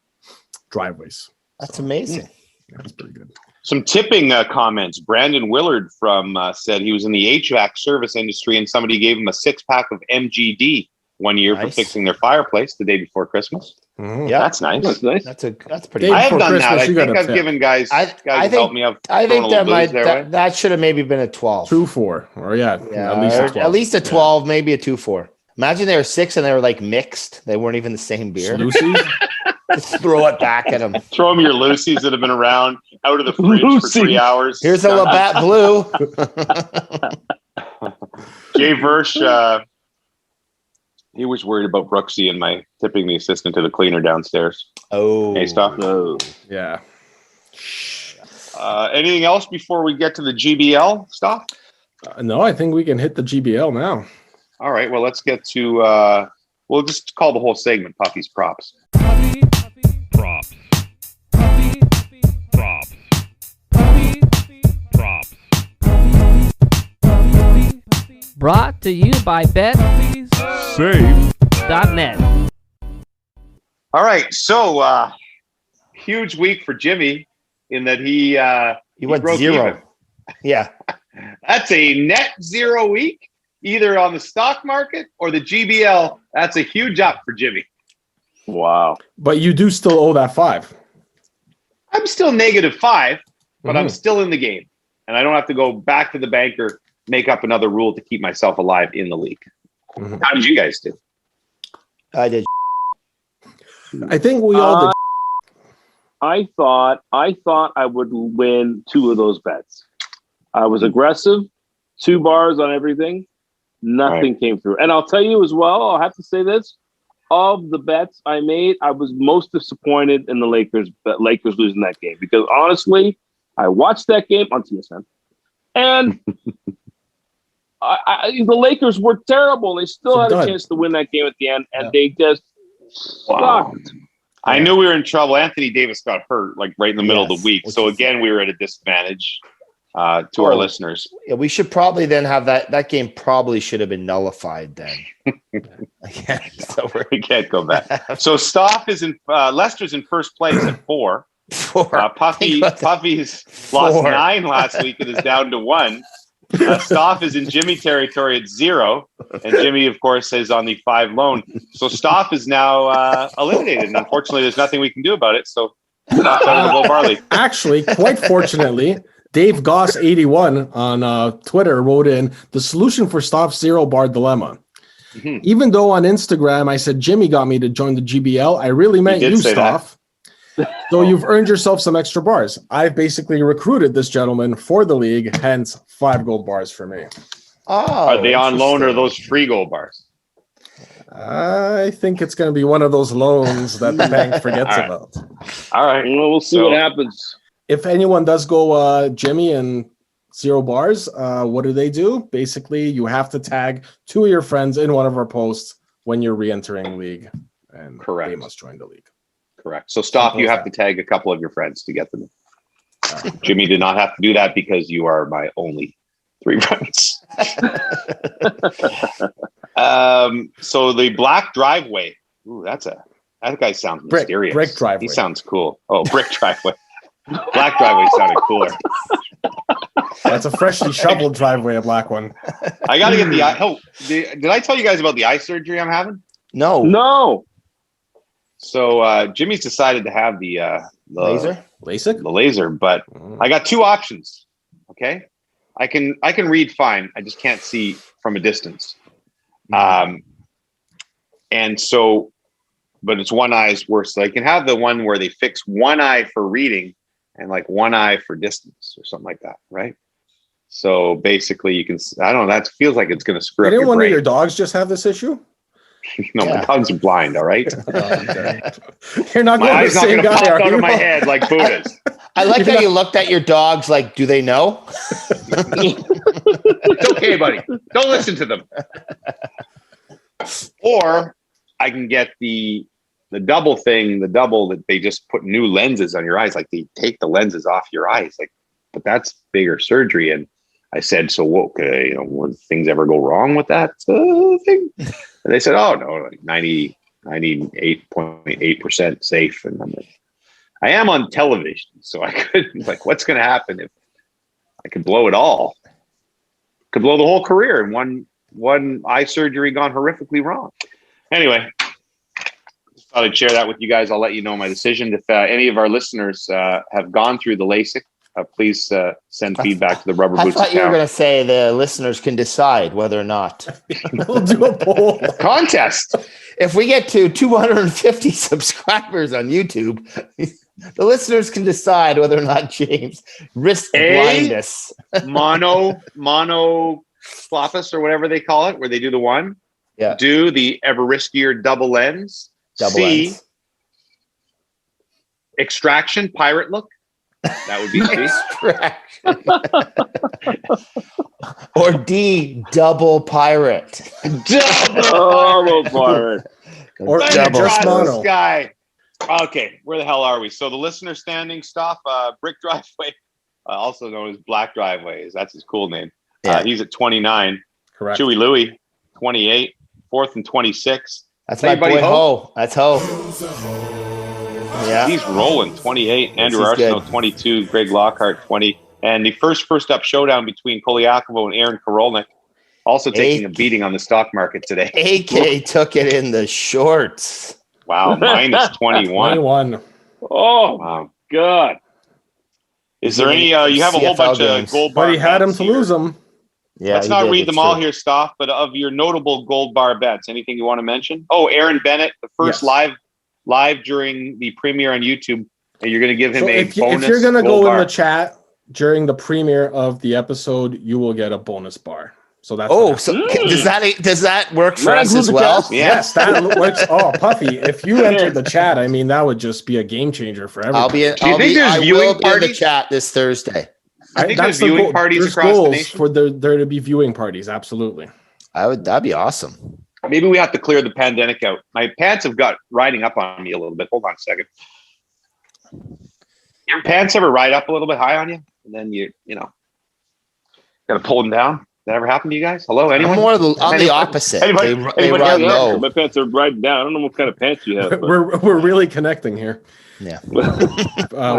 driveways. That's amazing. Yeah, that's pretty good. Some tipping comments. Brandon Willard from said he was in the HVAC service industry and somebody gave him a 6-pack of MGD one year for fixing their fireplace the day before Christmas. Yeah, that's nice. That's nice. That's pretty. I have done Christmas, that. I think I've tip. given guys. I think, help me out. I think that should have maybe been a 12. 2-4, or at least a 12, maybe a 2-4. Imagine they were 6 and they were like mixed. They weren't even the same beer. Just throw it back at them. Throw them your Lucy's that have been around out of the fridge for 3 hours. Here's a Labatt Blue. Jay Versh, he was worried about Brooksy and my tipping the assistant to the cleaner downstairs. Oh. Hey, Stoff. Oh. Yeah. Anything else before we get to the GBL stuff? No, I think we can hit the GBL now. All right. Well, let's get to, we'll just call the whole segment Puffy's Props. Puffy, Props. Puffy, Props. Puffy, Props. Brought to you by Save. Bet.net. All right. So, huge week for Jimmy in that he went broke 0. even. Yeah. That's a net 0 week, either on the stock market or the GBL. That's a huge up for Jimmy. Wow. But you do still owe that 5. I'm still -5, but I'm still in the game. And I don't have to go back to the banker, make up another rule to keep myself alive in the league. How did you guys do? I did. I think we all did. I thought I would win 2 of those bets. I was aggressive, 2 bars on everything. Nothing came through. And I'll tell you as well, I'll have to say this. Of the bets I made, I was most disappointed in the Lakers losing that game. Because honestly, I watched that game on TSN. And the Lakers were terrible. They still had a chance to win that game at the end. And they just sucked. I knew we were in trouble. Anthony Davis got hurt like right in the middle of the week. So again, we were at a disadvantage to our listeners. Yeah, we should probably then have that game probably should have been nullified then. So we can't go back. So Stoff is in Lester's in first place at 4. 4. Puffy's lost 9 last week and is down to 1. Stoff is in Jimmy territory at 0, and Jimmy, of course, is on the 5 lone. So Stoff is now eliminated, and unfortunately, there's nothing we can do about it. So Stoff's out of the low barley. Actually, quite fortunately, Dave Goss 81 on Twitter wrote in the solution for Stoff's 0 bar dilemma. Even though on Instagram I said Jimmy got me to join the GBL, I really meant you, Stoff. So you've earned yourself some extra bars. I've basically recruited this gentleman for the league, hence 5 gold bars for me. Oh, are they on loan or are those free gold bars? I think it's going to be one of those loans that the bank forgets about. All right. Well, we'll see what happens. If anyone does go Jimmy and 0 bars, what do? Basically, you have to tag 2 of your friends in one of our posts when you're re-entering league. And correct. They must join the league. Correct. So Stoff, you have to tag a couple of your friends to get them. Jimmy did not have to do that because you are my only 3 friends. So the black driveway. Ooh, that guy sounds mysterious. Brick driveway. He sounds cool. Oh, brick driveway. Black driveway sounded cooler. That's a freshly shoveled driveway, a black one. I got to get the eye. Oh, did I tell you guys about the eye surgery I'm having? No. So Jimmy's decided to have the laser, LASIK, the laser, but I got 2 options. Okay, I can read fine. I just can't see from a distance. And so, but it's one eye's worse. So I can have the one where they fix one eye for reading and like one eye for distance or something like that, right? So basically, you can. I don't know. That feels like it's going to screw up Didn't your one brain. of your dogs just have this issue? No, my dogs are blind. All right. You're not My going to eyes the not same going to guy, pop are out you? of my head like Buddha's. I like how you looked at your dogs like, do they know? It's okay, buddy. Don't listen to them. Or I can get the double thing, the double that they just put new lenses on your eyes. Like they take the lenses off your eyes. Like, but that's bigger surgery. And I said, so what? Will things ever go wrong with that thing? And they said, oh no, like 98.8% safe. And I'm like, I am on television, so I could what's going to happen if I could blow it all? Could blow the whole career in one eye surgery gone horrifically wrong. Anyway, just thought I'd share that with you guys. I'll let you know my decision. If any of our listeners have gone through the LASIK, please send feedback to the Rubber Boots I thought you were account. going to say the listeners can decide whether or not. We'll do a poll. Contest. If we get to 250 subscribers on YouTube, the listeners can decide whether or not James risks blindness. mono floppus or whatever they call it, where they do the one. Yeah. Do the ever riskier double lens. C, lens. extraction, pirate look. That would be C. Or D, double pirate. Oh, pirate. Or double. just mono. Guy. Okay, where the hell are we? So the listener standing Stoff, Brick Driveway, also known as Black Driveways. That's his cool name. Yeah. He's at 29. Correct. Chewy Louie, 28. 4th and 26. That's my boy Ho. That's Ho. Yeah. He's rolling 28. Andrew This is Arsenault, good. 22. Greg Lockhart, 20. And the first up showdown between Kolyakovo and Aaron Korolnik, also taking a beating on the stock market today. AK took it in the shorts. Wow, minus 21. 21. Oh, Wow. God. Is there any, you have a whole CFL bunch games. of gold bar But he had him bets to here. lose them. Yeah, Let's he not did. read It's them all true. here, Stoff, but of your notable gold bar bets, anything you want to mention? Oh, Aaron Bennett, the first Yes. live during the premiere on YouTube. And you're going to give him So a if bonus you're going to gold go bar. in the chat during the premiere of the episode, you will get a bonus bar. So that's Oh, so does that work for us as well? Yeah. Yes, that works. Oh, Puffy, if you entered the chat, I mean, that would just be a game changer for everyone. Do you think there's I viewing will be in the parties? chat this Thursday. I think there's viewing parties There's across the goals nation. for there to be viewing parties. Absolutely. That'd be awesome. Maybe we have to clear the pandemic out. My pants have got riding up on me a little bit. Hold on a second. Your pants ever ride up a little bit high on you? And then you got to pull them down? That ever happened to you guys? Hello, anyone? I'm the opposite. Anybody- they anybody ride else? low. My pants are riding down. I don't know what kind of pants you have. But. We're really connecting here. Yeah.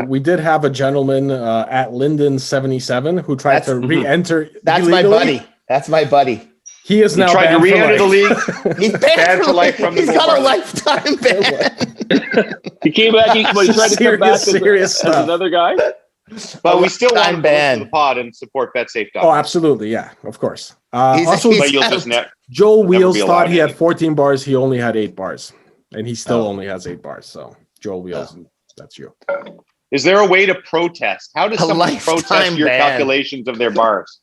We did have a gentleman at Linden 77 who tried to re-enter. That's illegally. my buddy. That's my buddy. He is now Tried to banned for re-enter the life. league. He's banned for life from the He's gold got bar a league. lifetime ban. He came back. He tried to come back Serious as stuff. another guy. But we still want to Lifetime go to ban. the pod and support BetSafe.com. Oh, absolutely. Yeah, of course. He's- Also, he's- But you'll just Joel Wheels be thought allowed he had in. 14 bars. He only had 8 bars. And he still only has 8 bars. So, Joel Wheels, that's you. Is there a way to protest? How does A someone lifetime protest your ban. calculations of their bars?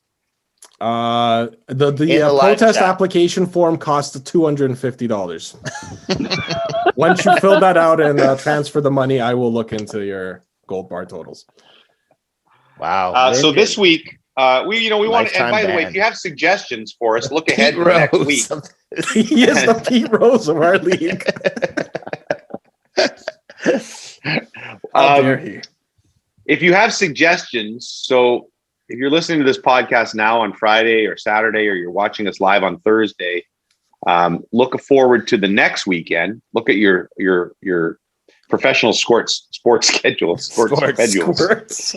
The live protest chat. application form costs $250. Once you fill that out and transfer the money, I will look into your gold bar totals. Wow. So this week, we want to. And Lifetime by the way, ban. if you have suggestions for us, look ahead Pete to next Rose. week. He is the Pete Rose of our league. How dare he? If you have suggestions, so if you're listening to this podcast now on Friday or Saturday, or you're watching us live on Thursday, look forward to the next weekend. Look at your professional sports schedule. Sports schedule.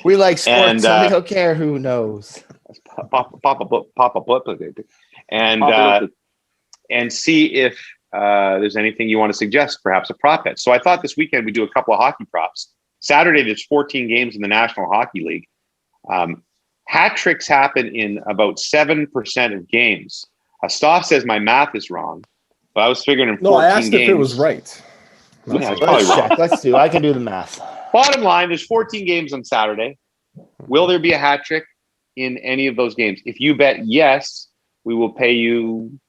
We like sports, And, so we don't care who knows. Pop up, and see if there's anything you want to suggest, perhaps a prop bet. So I thought this weekend we do a couple of hockey props. Saturday, there's 14 games in the National Hockey League. Hat tricks happen in about 7% of games. Stoff says my math is wrong, but I was figuring in 14 No, I asked games. if it was right. Yeah, it's probably Let's wrong. check. Let's do. I can do the math. Bottom line, there's 14 games on Saturday. Will there be a hat trick? in any of those games. If you bet yes, we will pay you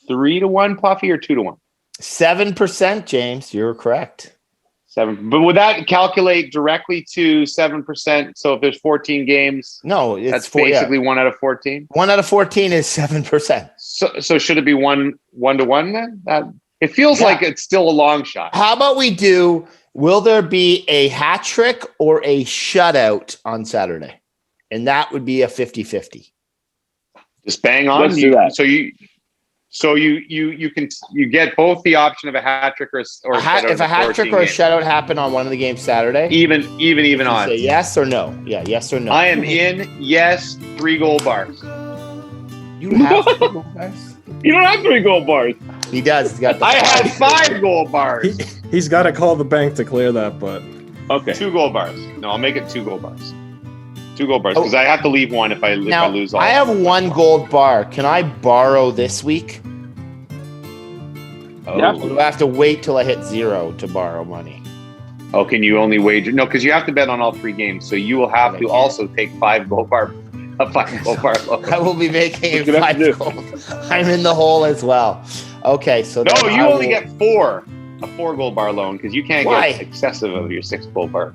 3-1, Puffy, or 2-1. 7%, James. You're correct. 7. But would that calculate directly to 7%? So if there's 14 games, No, it's that's basically 1 out of 14. 1 out of 14 is 7%. So should it be 1-1 then? That it feels like it's still a long shot. How about we do? Will there be a hat trick or a shutout on Saturday? And that would be a 50-50. Just bang on. Let's do that. So you get both the option of a hat trick or shutout if a hat trick or a shutout happen on one of the games Saturday, even odds. Say yes or no. Yeah, yes or no. I am in. Yes, 3 gold bars. You have 3 gold bars. You don't have 3 gold bars. He does. He's got the I had 5 gold bars. He's got to call the bank to clear that, but Okay. 2 gold bars. No, I'll make it 2 gold bars. 2 gold bars because I have to leave one if I lose all. I have 1 gold bar. Can I borrow this week? Oh. Yeah. Or do I have to wait till I hit 0 to borrow money? Oh, can you only wager? No, because you have to bet on all 3 games. So you will have to also take 5 gold bar. A 5 gold bar loan. I will be making What you have to 5 gold. I'm in the hole as well. Okay, so No, then you I only will- get 4. A 4 gold bar loan because you can't Why? get excessive of your 6 gold bar.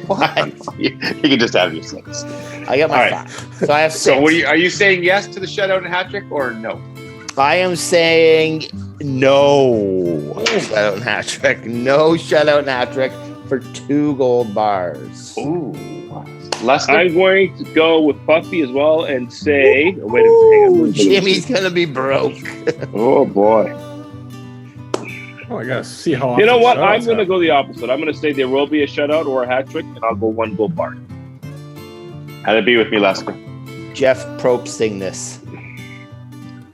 Why? You can just have your 6. I got my All right. 5. So I have 6. So are you saying yes to the shutout and hat trick or no? I am saying no shutout and hat trick. No shutout and hat trick for 2 gold bars. Ooh. Lester? I'm going to go with Puffy as well and say, wait a minute. Jimmy's gonna be broke. Oh boy. I gotta see how. You know often what? shutouts I'm going to happen. go the opposite. I'm going to say there will be a shutout or a hat trick, and I'll go 1 gold bar. How'd it be with me, Lester? Jeff Probsting this.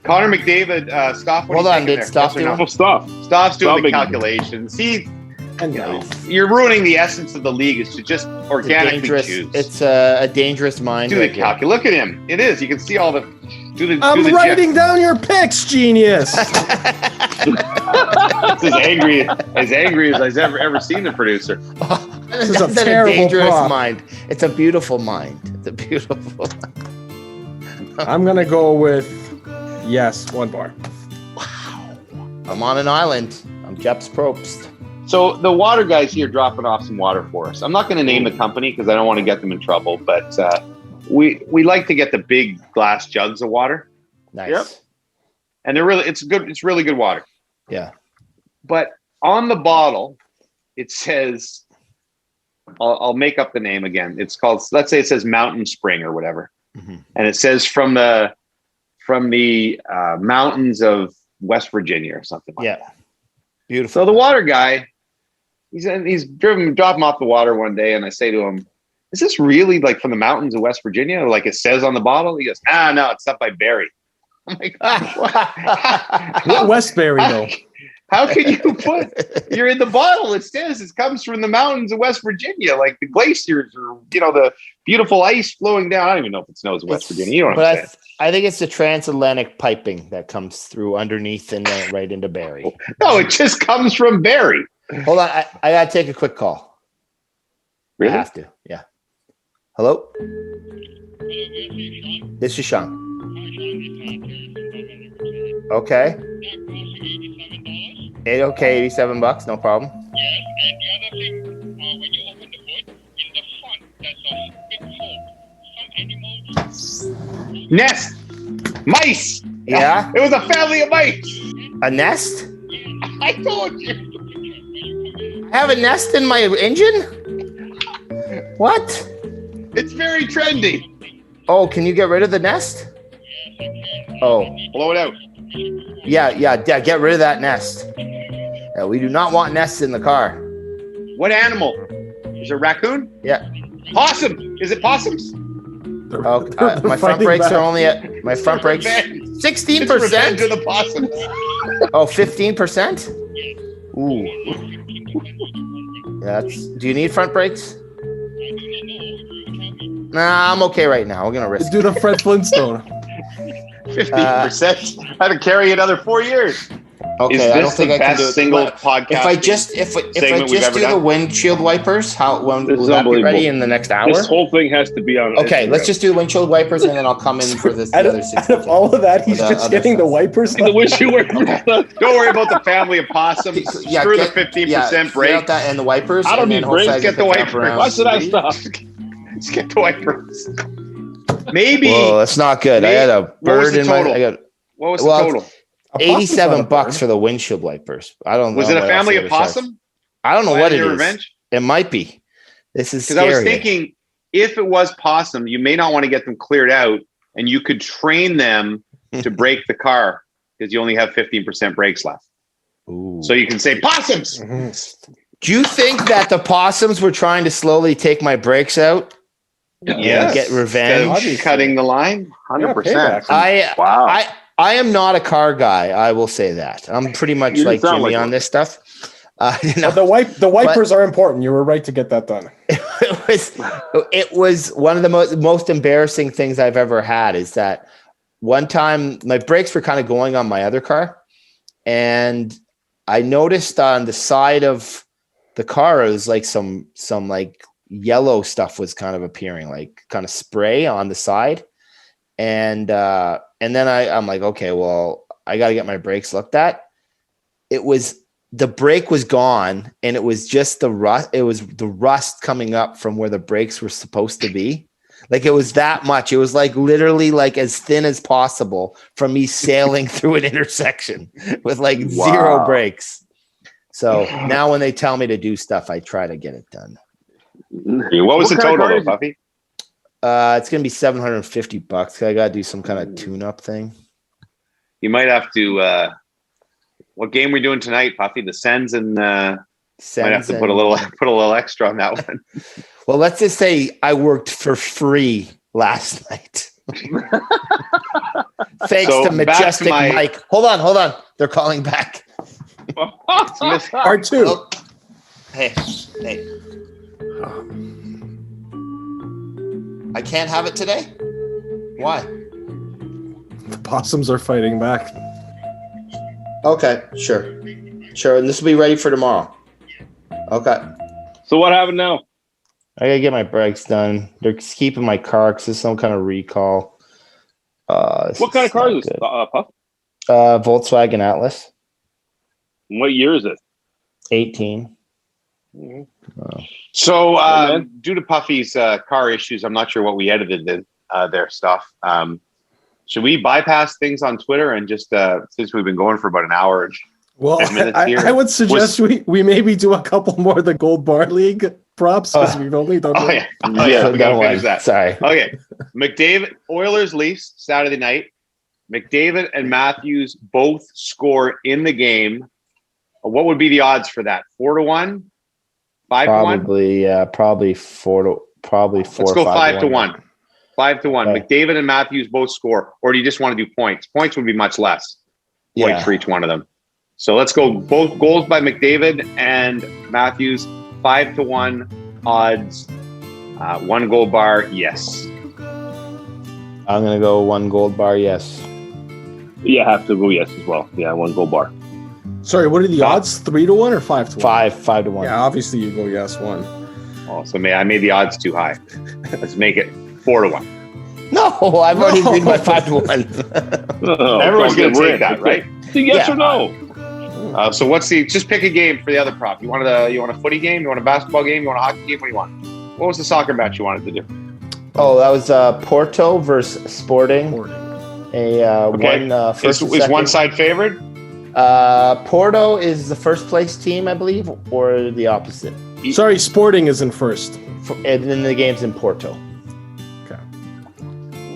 Connor McDavid, Stoff. what Hold are you on, thinking did there? Stoff Yes or do no? it? Well, Stoff. Stoff's doing the Stoff- calculations. See, And you know, no. you're ruining the essence of the league is to just It's organically dangerous. choose. It's a dangerous mind. do the right here. calculus. Look at him. It is. You can see all the. I'm do the writing down your picks, genius. It's as angry as I've ever seen the producer. This is a That's terrible dangerous prop. mind. It's a beautiful mind. It's a beautiful. I'm gonna go with yes, 1 bar. I'm on an island. I'm Jeff Probst. So the water guys here dropping off some water for us. I'm not going to name the company because I don't want to get them in trouble, but we like to get the big glass jugs of water, Nice. Yep. and it's really good water. Yeah. But on the bottle, it says, I'll make up the name again. It's called, let's say it says Mountain Spring or whatever, and it says from the mountains of West Virginia or something like that. Yeah. Beautiful. So the water guy, he's dropping off the water one day, and I say to him, "Is this really like from the mountains of West Virginia, like it says on the bottle?" He goes, no, it's up by Barrie." I'm like, What Westbury though? how can you you're in the bottle, it says it comes from the mountains of West Virginia, like the glaciers or, the beautiful ice flowing down. I don't even know if it snows in West Virginia. You know what I'm saying? I think it's the transatlantic piping that comes through underneath and then right into Barrie. No, it just comes from Barrie. Hold on. I got to take a quick call. Really? I have to. Yeah. Hello? This is Sean. Okay. Okay, $87, no problem. Nest. Mice. Yeah? It was a family of mice. A nest? I told you. I have a nest in my engine? What? It's very trendy. Oh, can you get rid of the nest? Oh, Blow it out. yeah, get rid of that nest. Yeah, we do not want nests in the car. What animal? Is it a raccoon? Yeah. Possum. Is it possums? Oh, my front brakes are only at my front brakes. Revenge. 16%? It's revenge of the possums. Oh, 15%? Ooh. Do you need front brakes? Nah, I'm okay right now. We're gonna risk Do the Fred Flintstone. 15%. I had to carry another 4 years. Okay, Is I don't this think the I can do best it. single What- podcast? If I just do the windshield wipers, will This is that be ready unbelievable. in the next hour? This whole thing has to be on. Okay, let's Instagram. just do the windshield wipers, and then I'll come in for this. Out The of, other out of all of that, he's just getting the wipers. The windshield wiper. Don't worry about the family of possums. Screw the 15% break. Out that and the wipers. I don't and then need hopefully brakes. I can Get the pick it up wipers. around- Why should I stop? Let's get the wipers. Maybe. Whoa, that's not good. I had a What was bird the in my. total? I got What was the total? $87 for the windshield wipers. I don't know. Was it a what family else of they were charged. possum? I don't know what it Your is. Revenge? It might be. This is Because I scary. was thinking, if it was possum, you may not want to get them cleared out, and you could train them to break the car because you only have 15% brakes left. Ooh. So you can say possums. Do you think that the possums were trying to slowly take my brakes out? Yes. Get revenge? Obviously. Cutting the line, 100%. payback. Wow. I am not a car guy. I will say that. I'm pretty much You like sound Jimmy like on one. this stuff. No, But the wipers are important. You were right to get that done. it was one of the most embarrassing things I've ever had is that one time my brakes were kind of going on my other car, and I noticed on the side of the car it was like some like yellow stuff was kind of appearing, like kind of spray on the side, and then I'm like, okay, well, I got to get my brakes looked at. The brake was gone, and it was just the rust. It was the rust coming up from where the brakes were supposed to be. Like, it was that much. It was like literally like as thin as possible from me sailing through an intersection with like zero brakes. So now when they tell me to do stuff, I try to get it done. What was the kind of total, car though, is it? Puffy? It's going to be $750. I got to do some kind of tune-up thing. You might have to. What game are we doing tonight, Puffy? The Sens and might have to put a little extra on that one. Well, let's just say I worked for free last night. Thanks So, to back to Majestic my- Mike. Hold on. They're calling back. R2. Oh. Hey. I can't have it today? Why? The possums are fighting back. Okay, sure. And this will be ready for tomorrow. Okay. So what happened now? I gotta get my brakes done. They're keeping my car because there's some kind of recall. What kind of car is this, Puff? Volkswagen Atlas. What year is it? 18. So, due to Puffy's car issues, I'm not sure what we edited their stuff. Should we bypass things on Twitter and just since we've been going for about an hour? Well, 10 minutes here. I would suggest we maybe do a couple more of the Gold Bar League props because we've only done one. Yeah, we gotta finish that. Sorry. Okay, McDavid, Oilers, Leafs, Saturday night. McDavid and Matthews both score in the game. What would be the odds for that? 4-1, 5-1? Probably four. Let's go 5-1. 5-1. Okay. McDavid and Matthews both score, or do you just want to do points? Points would be much less. Points for each one of them. So let's go both goals by McDavid and Matthews. 5-1 odds. 1 gold bar. Yes. I'm gonna go 1 gold bar. Yes. Yeah, I have to go yes as well. Yeah, 1 gold bar. Sorry, what are the odds? 3-1 or 5-1? 5-1. Yeah, obviously you go yes 1. Oh, so I made the odds too high. Let's make it 4-1. No, I've already agreed my 5-1. Everyone's going to take that, right? Yes or no? So what's just pick a game for the other prop. You want a footy game? You want a basketball game? You want a hockey game? What do you want? What was the soccer match you wanted to do? Oh, that was Porto versus Sporting. Is one side favored? Porto is the first place team, I believe, or the opposite. Sorry, Sporting is in first. And then the game's in Porto.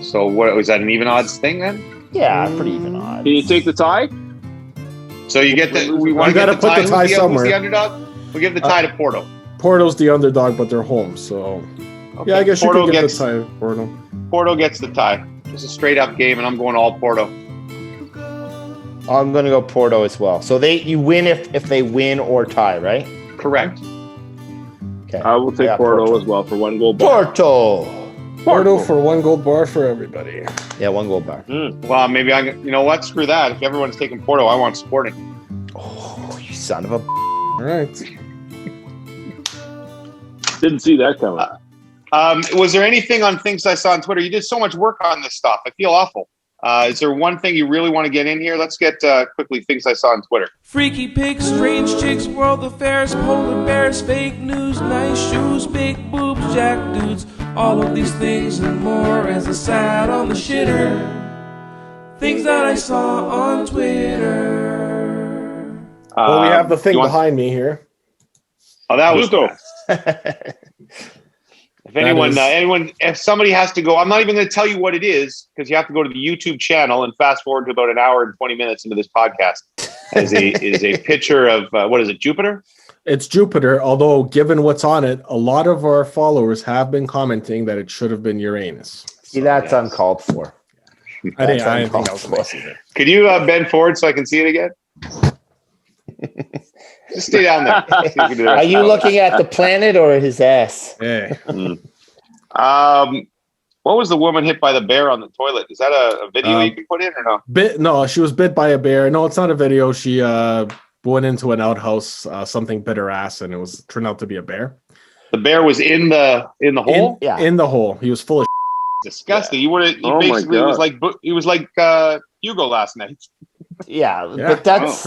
So what was that, an even odds thing then? Yeah, pretty even odds. Can you take the tie? So you get we want to gotta get the put tie. the tie somewhere. Who's the underdog? We give the tie to Porto. Porto's the underdog, but they're home, so Okay. yeah, I guess Porto you could get gets the tie to Porto. Porto gets the tie. It's a straight up game, and I'm going all Porto. I'm gonna go Porto as well. So you win if they win or tie, right? Correct. Okay. I will take Porto as well for 1 gold bar. Porto for 1 gold bar for everybody. Yeah, 1 gold bar. Well, maybe you know what? Screw that. If everyone's taking Porto, I want Sporting. Oh, you son of a. All right. Didn't see that coming. Was there anything on things I saw on Twitter? You did so much work on this stuff. I feel awful. Is there one thing you really want to get in here? Let's get quickly things I saw on Twitter. Freaky pigs, strange chicks, world affairs, polar bears, fake news, nice shoes, big boobs, jack dudes. All of these things and more as I sat on the shitter. Things that I saw on Twitter. Well, we have the thing behind me here. Oh, that was Pluto. If somebody has to go, I'm not even going to tell you what it is because you have to go to the YouTube channel and fast forward to about an hour and 20 minutes into this podcast. Is a picture of what is it, Jupiter? It's Jupiter, although given what's on it, a lot of our followers have been commenting that it should have been Uranus. See, that's uncalled for. I didn't think that was nice either. Could you bend forward so I can see it again? Just stay down there. Are you looking at the planet or his ass? Yeah. What was the woman hit by the bear on the toilet? Is that a video you can put in or no? No, she was bit by a bear. No, it's not a video. She went into an outhouse, something bit her ass, and it turned out to be a bear. The bear was in the hole? In the hole. He was full of disgusting. He basically was like Hugo last night. Yeah, but that's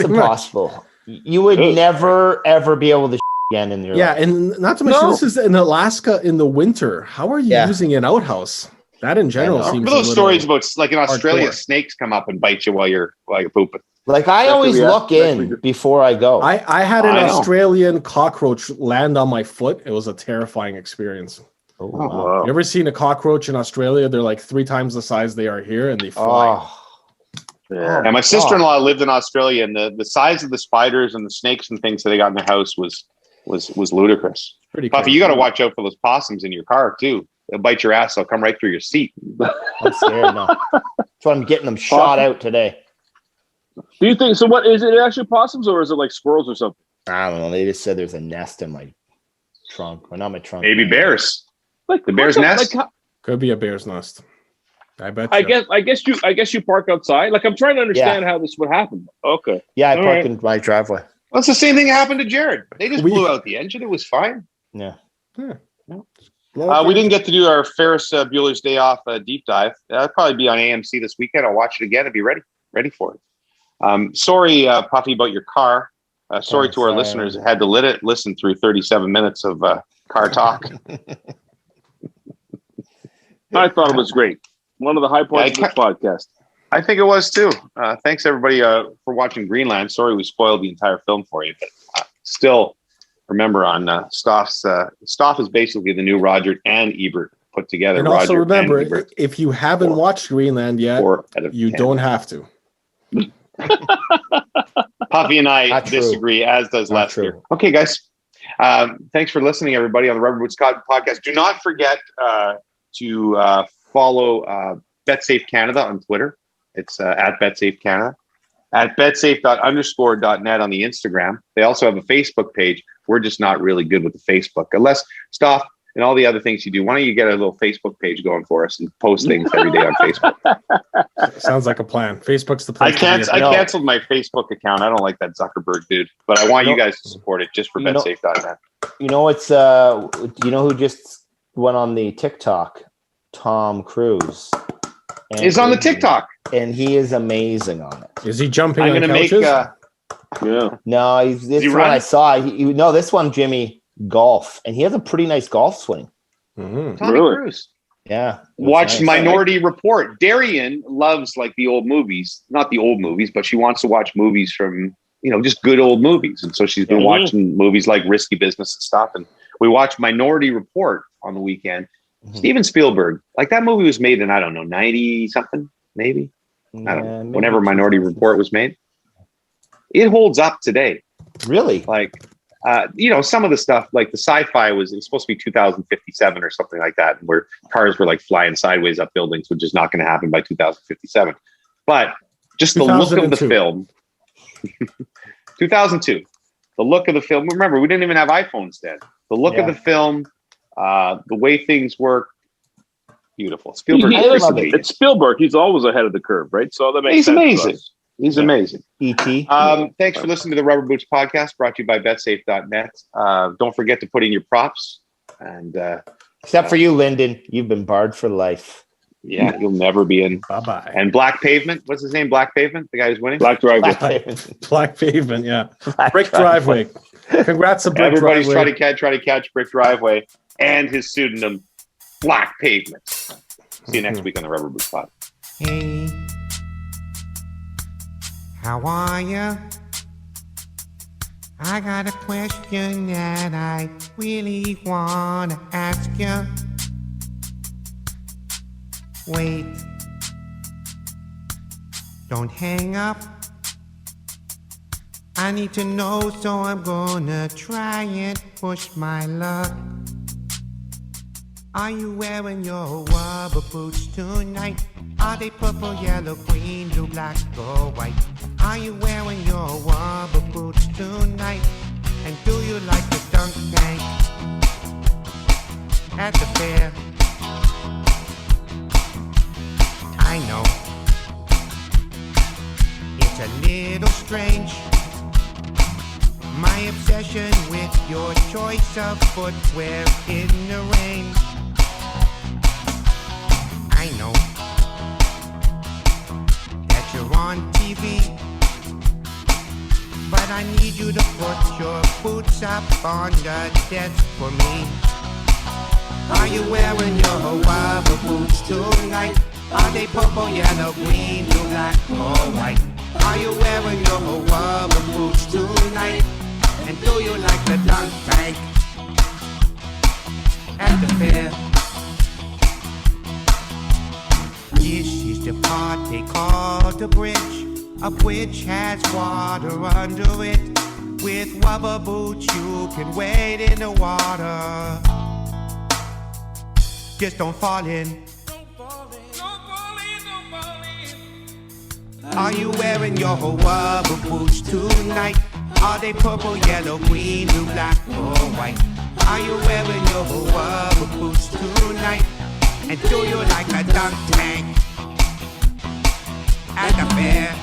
impossible. You would never ever be able to again in your life. And not to mention this is in Alaska in the winter. How are you using an outhouse? That in general seems. Remember those stories about like in Australia, snakes come up and bite you while you're pooping. Like I always look in before I go. I had an Australian cockroach land on my foot. It was a terrifying experience. Oh, wow. You ever seen a cockroach in Australia? They're like 3 times the size they are here, and they fly. Yeah. And my sister-in-law lived in Australia, and the size of the spiders and the snakes and things that they got in their house was ludicrous. Pretty Puffy, crazy. you got to watch out for those possums in your car too. They'll bite your ass. They'll come right through your seat. I'm scared now. So I'm getting them shot out today. Do you think so? What is it? Actually possums, or is it like squirrels or something? I don't know. They just said there's a nest in my trunk, or not my trunk. Maybe bears. Like the bear's nest. Could be a bear's nest. I bet. I guess you park outside. Like I'm trying to understand how this would happen. Okay. Yeah, I parked in my driveway. Well, it's the same thing that happened to Jared. They just blew out the engine. It was fine. Yeah. We didn't get to do our Ferris Bueller's Day Off deep dive. That'll probably be on AMC this weekend. I'll watch it again and be ready for it. Sorry, Puffy, about your car. Sorry to our listeners that had to listen through 37 minutes of car talk. I thought it was great. One of the high points of this podcast. I think it was too. Thanks everybody for watching Greenland. Sorry we spoiled the entire film for you, but still remember on Stoff's. Stoff is basically the new Roger and Ebert put together. And Roger also remember, and if you haven't watched Greenland yet, you don't have to. Puffy and I disagree, as does Lester. Okay, guys. Thanks for listening, everybody, on the Rubber Boots podcast. Do not forget to follow BetSafe Canada on Twitter. It's at BetSafe Canada. At betsafe._.net on the Instagram. They also have a Facebook page. We're just not really good with the Facebook. Unless, Stoff, and all the other things you do, why don't you get a little Facebook page going for us and post things every day on Facebook? Sounds like a plan. Facebook's the place. I canceled my Facebook account. I don't like that Zuckerberg dude, but I want you guys to support it just for betsafe.net. You know, it's you know who just went on the TikTok? Tom Cruise. He's on the TikTok. And he is amazing on it. Is he jumping I'm on gonna couches? No, this one I saw. This one, Jimmy, golf. And he has a pretty nice golf swing. Tommy Cruise. Yeah. Watch Minority Report. Darian loves like the old movies. Not the old movies, but she wants to watch movies from, just good old movies. And so she's been watching movies like Risky Business and stuff. And we watched Minority Report on the weekend. Steven Spielberg, like that movie was made in, I don't know, 90 something, maybe. I don't know. Whenever Minority Report was made. It holds up today. Really? Like, some of the stuff, like the sci-fi it was supposed to be 2057 or something like that, where cars were like flying sideways up buildings, which is not going to happen by 2057. But just the look of the film. 2002. The look of the film. Remember, we didn't even have iPhones then. The look of the film. The way things work, beautiful. Spielberg, it's Spielberg. He's always ahead of the curve, right? So that makes sense. He's amazing. He's amazing. E.T. Thanks for listening to the Rubber Boots podcast, brought to you by betsafe.net. Don't forget to put in your props. And except for you, Lyndon, you've been barred for life. Yeah, you'll never be in. Bye-bye. And Black Pavement. What's his name? Black Pavement? The guy who's winning? Black Driveway. Black Pavement, yeah. Brick Driveway. Congrats to Brick Everybody's Driveway. trying to catch Brick Driveway and his pseudonym, Black Pavement. See you next week on the Rubber Boots Pod. Hey, how are you? I got a question that I really wanna ask you. Wait, don't hang up. I need to know, so I'm gonna try and push my luck. Are you wearing your rubber boots tonight? Are they purple, yellow, green, blue, black, or white? Are you wearing your rubber boots tonight? And do you like the dunk tank at the fair? I know it's a little strange, my obsession with your choice of footwear in the rain. I know that you're on TV, but I need you to put your boots up on the desk for me. Are you wearing your rubber boots tonight? Are they purple, yellow, green, blue, black, or white? Are you wearing your rubber boots tonight? And do you like the dunk tank at the fair? This is the part they call the bridge. A bridge has water under it. With rubber boots you can wade in the water. Just don't fall in. Are you wearing your rubber boots tonight? Are they purple, yellow, green, blue, black, or white? Are you wearing your rubber boots tonight? And do you like a dunk tank at the fair?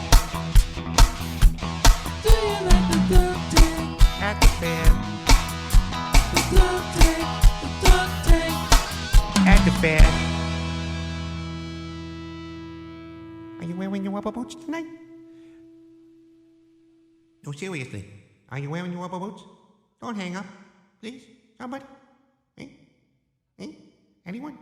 Do you like the dunk tank at the fair? The dunk tank at the fair. Are you wearing your rubber boots tonight? No, seriously. Are you wearing your rubber boots? Don't hang up, please. Somebody. Hey? Anyone?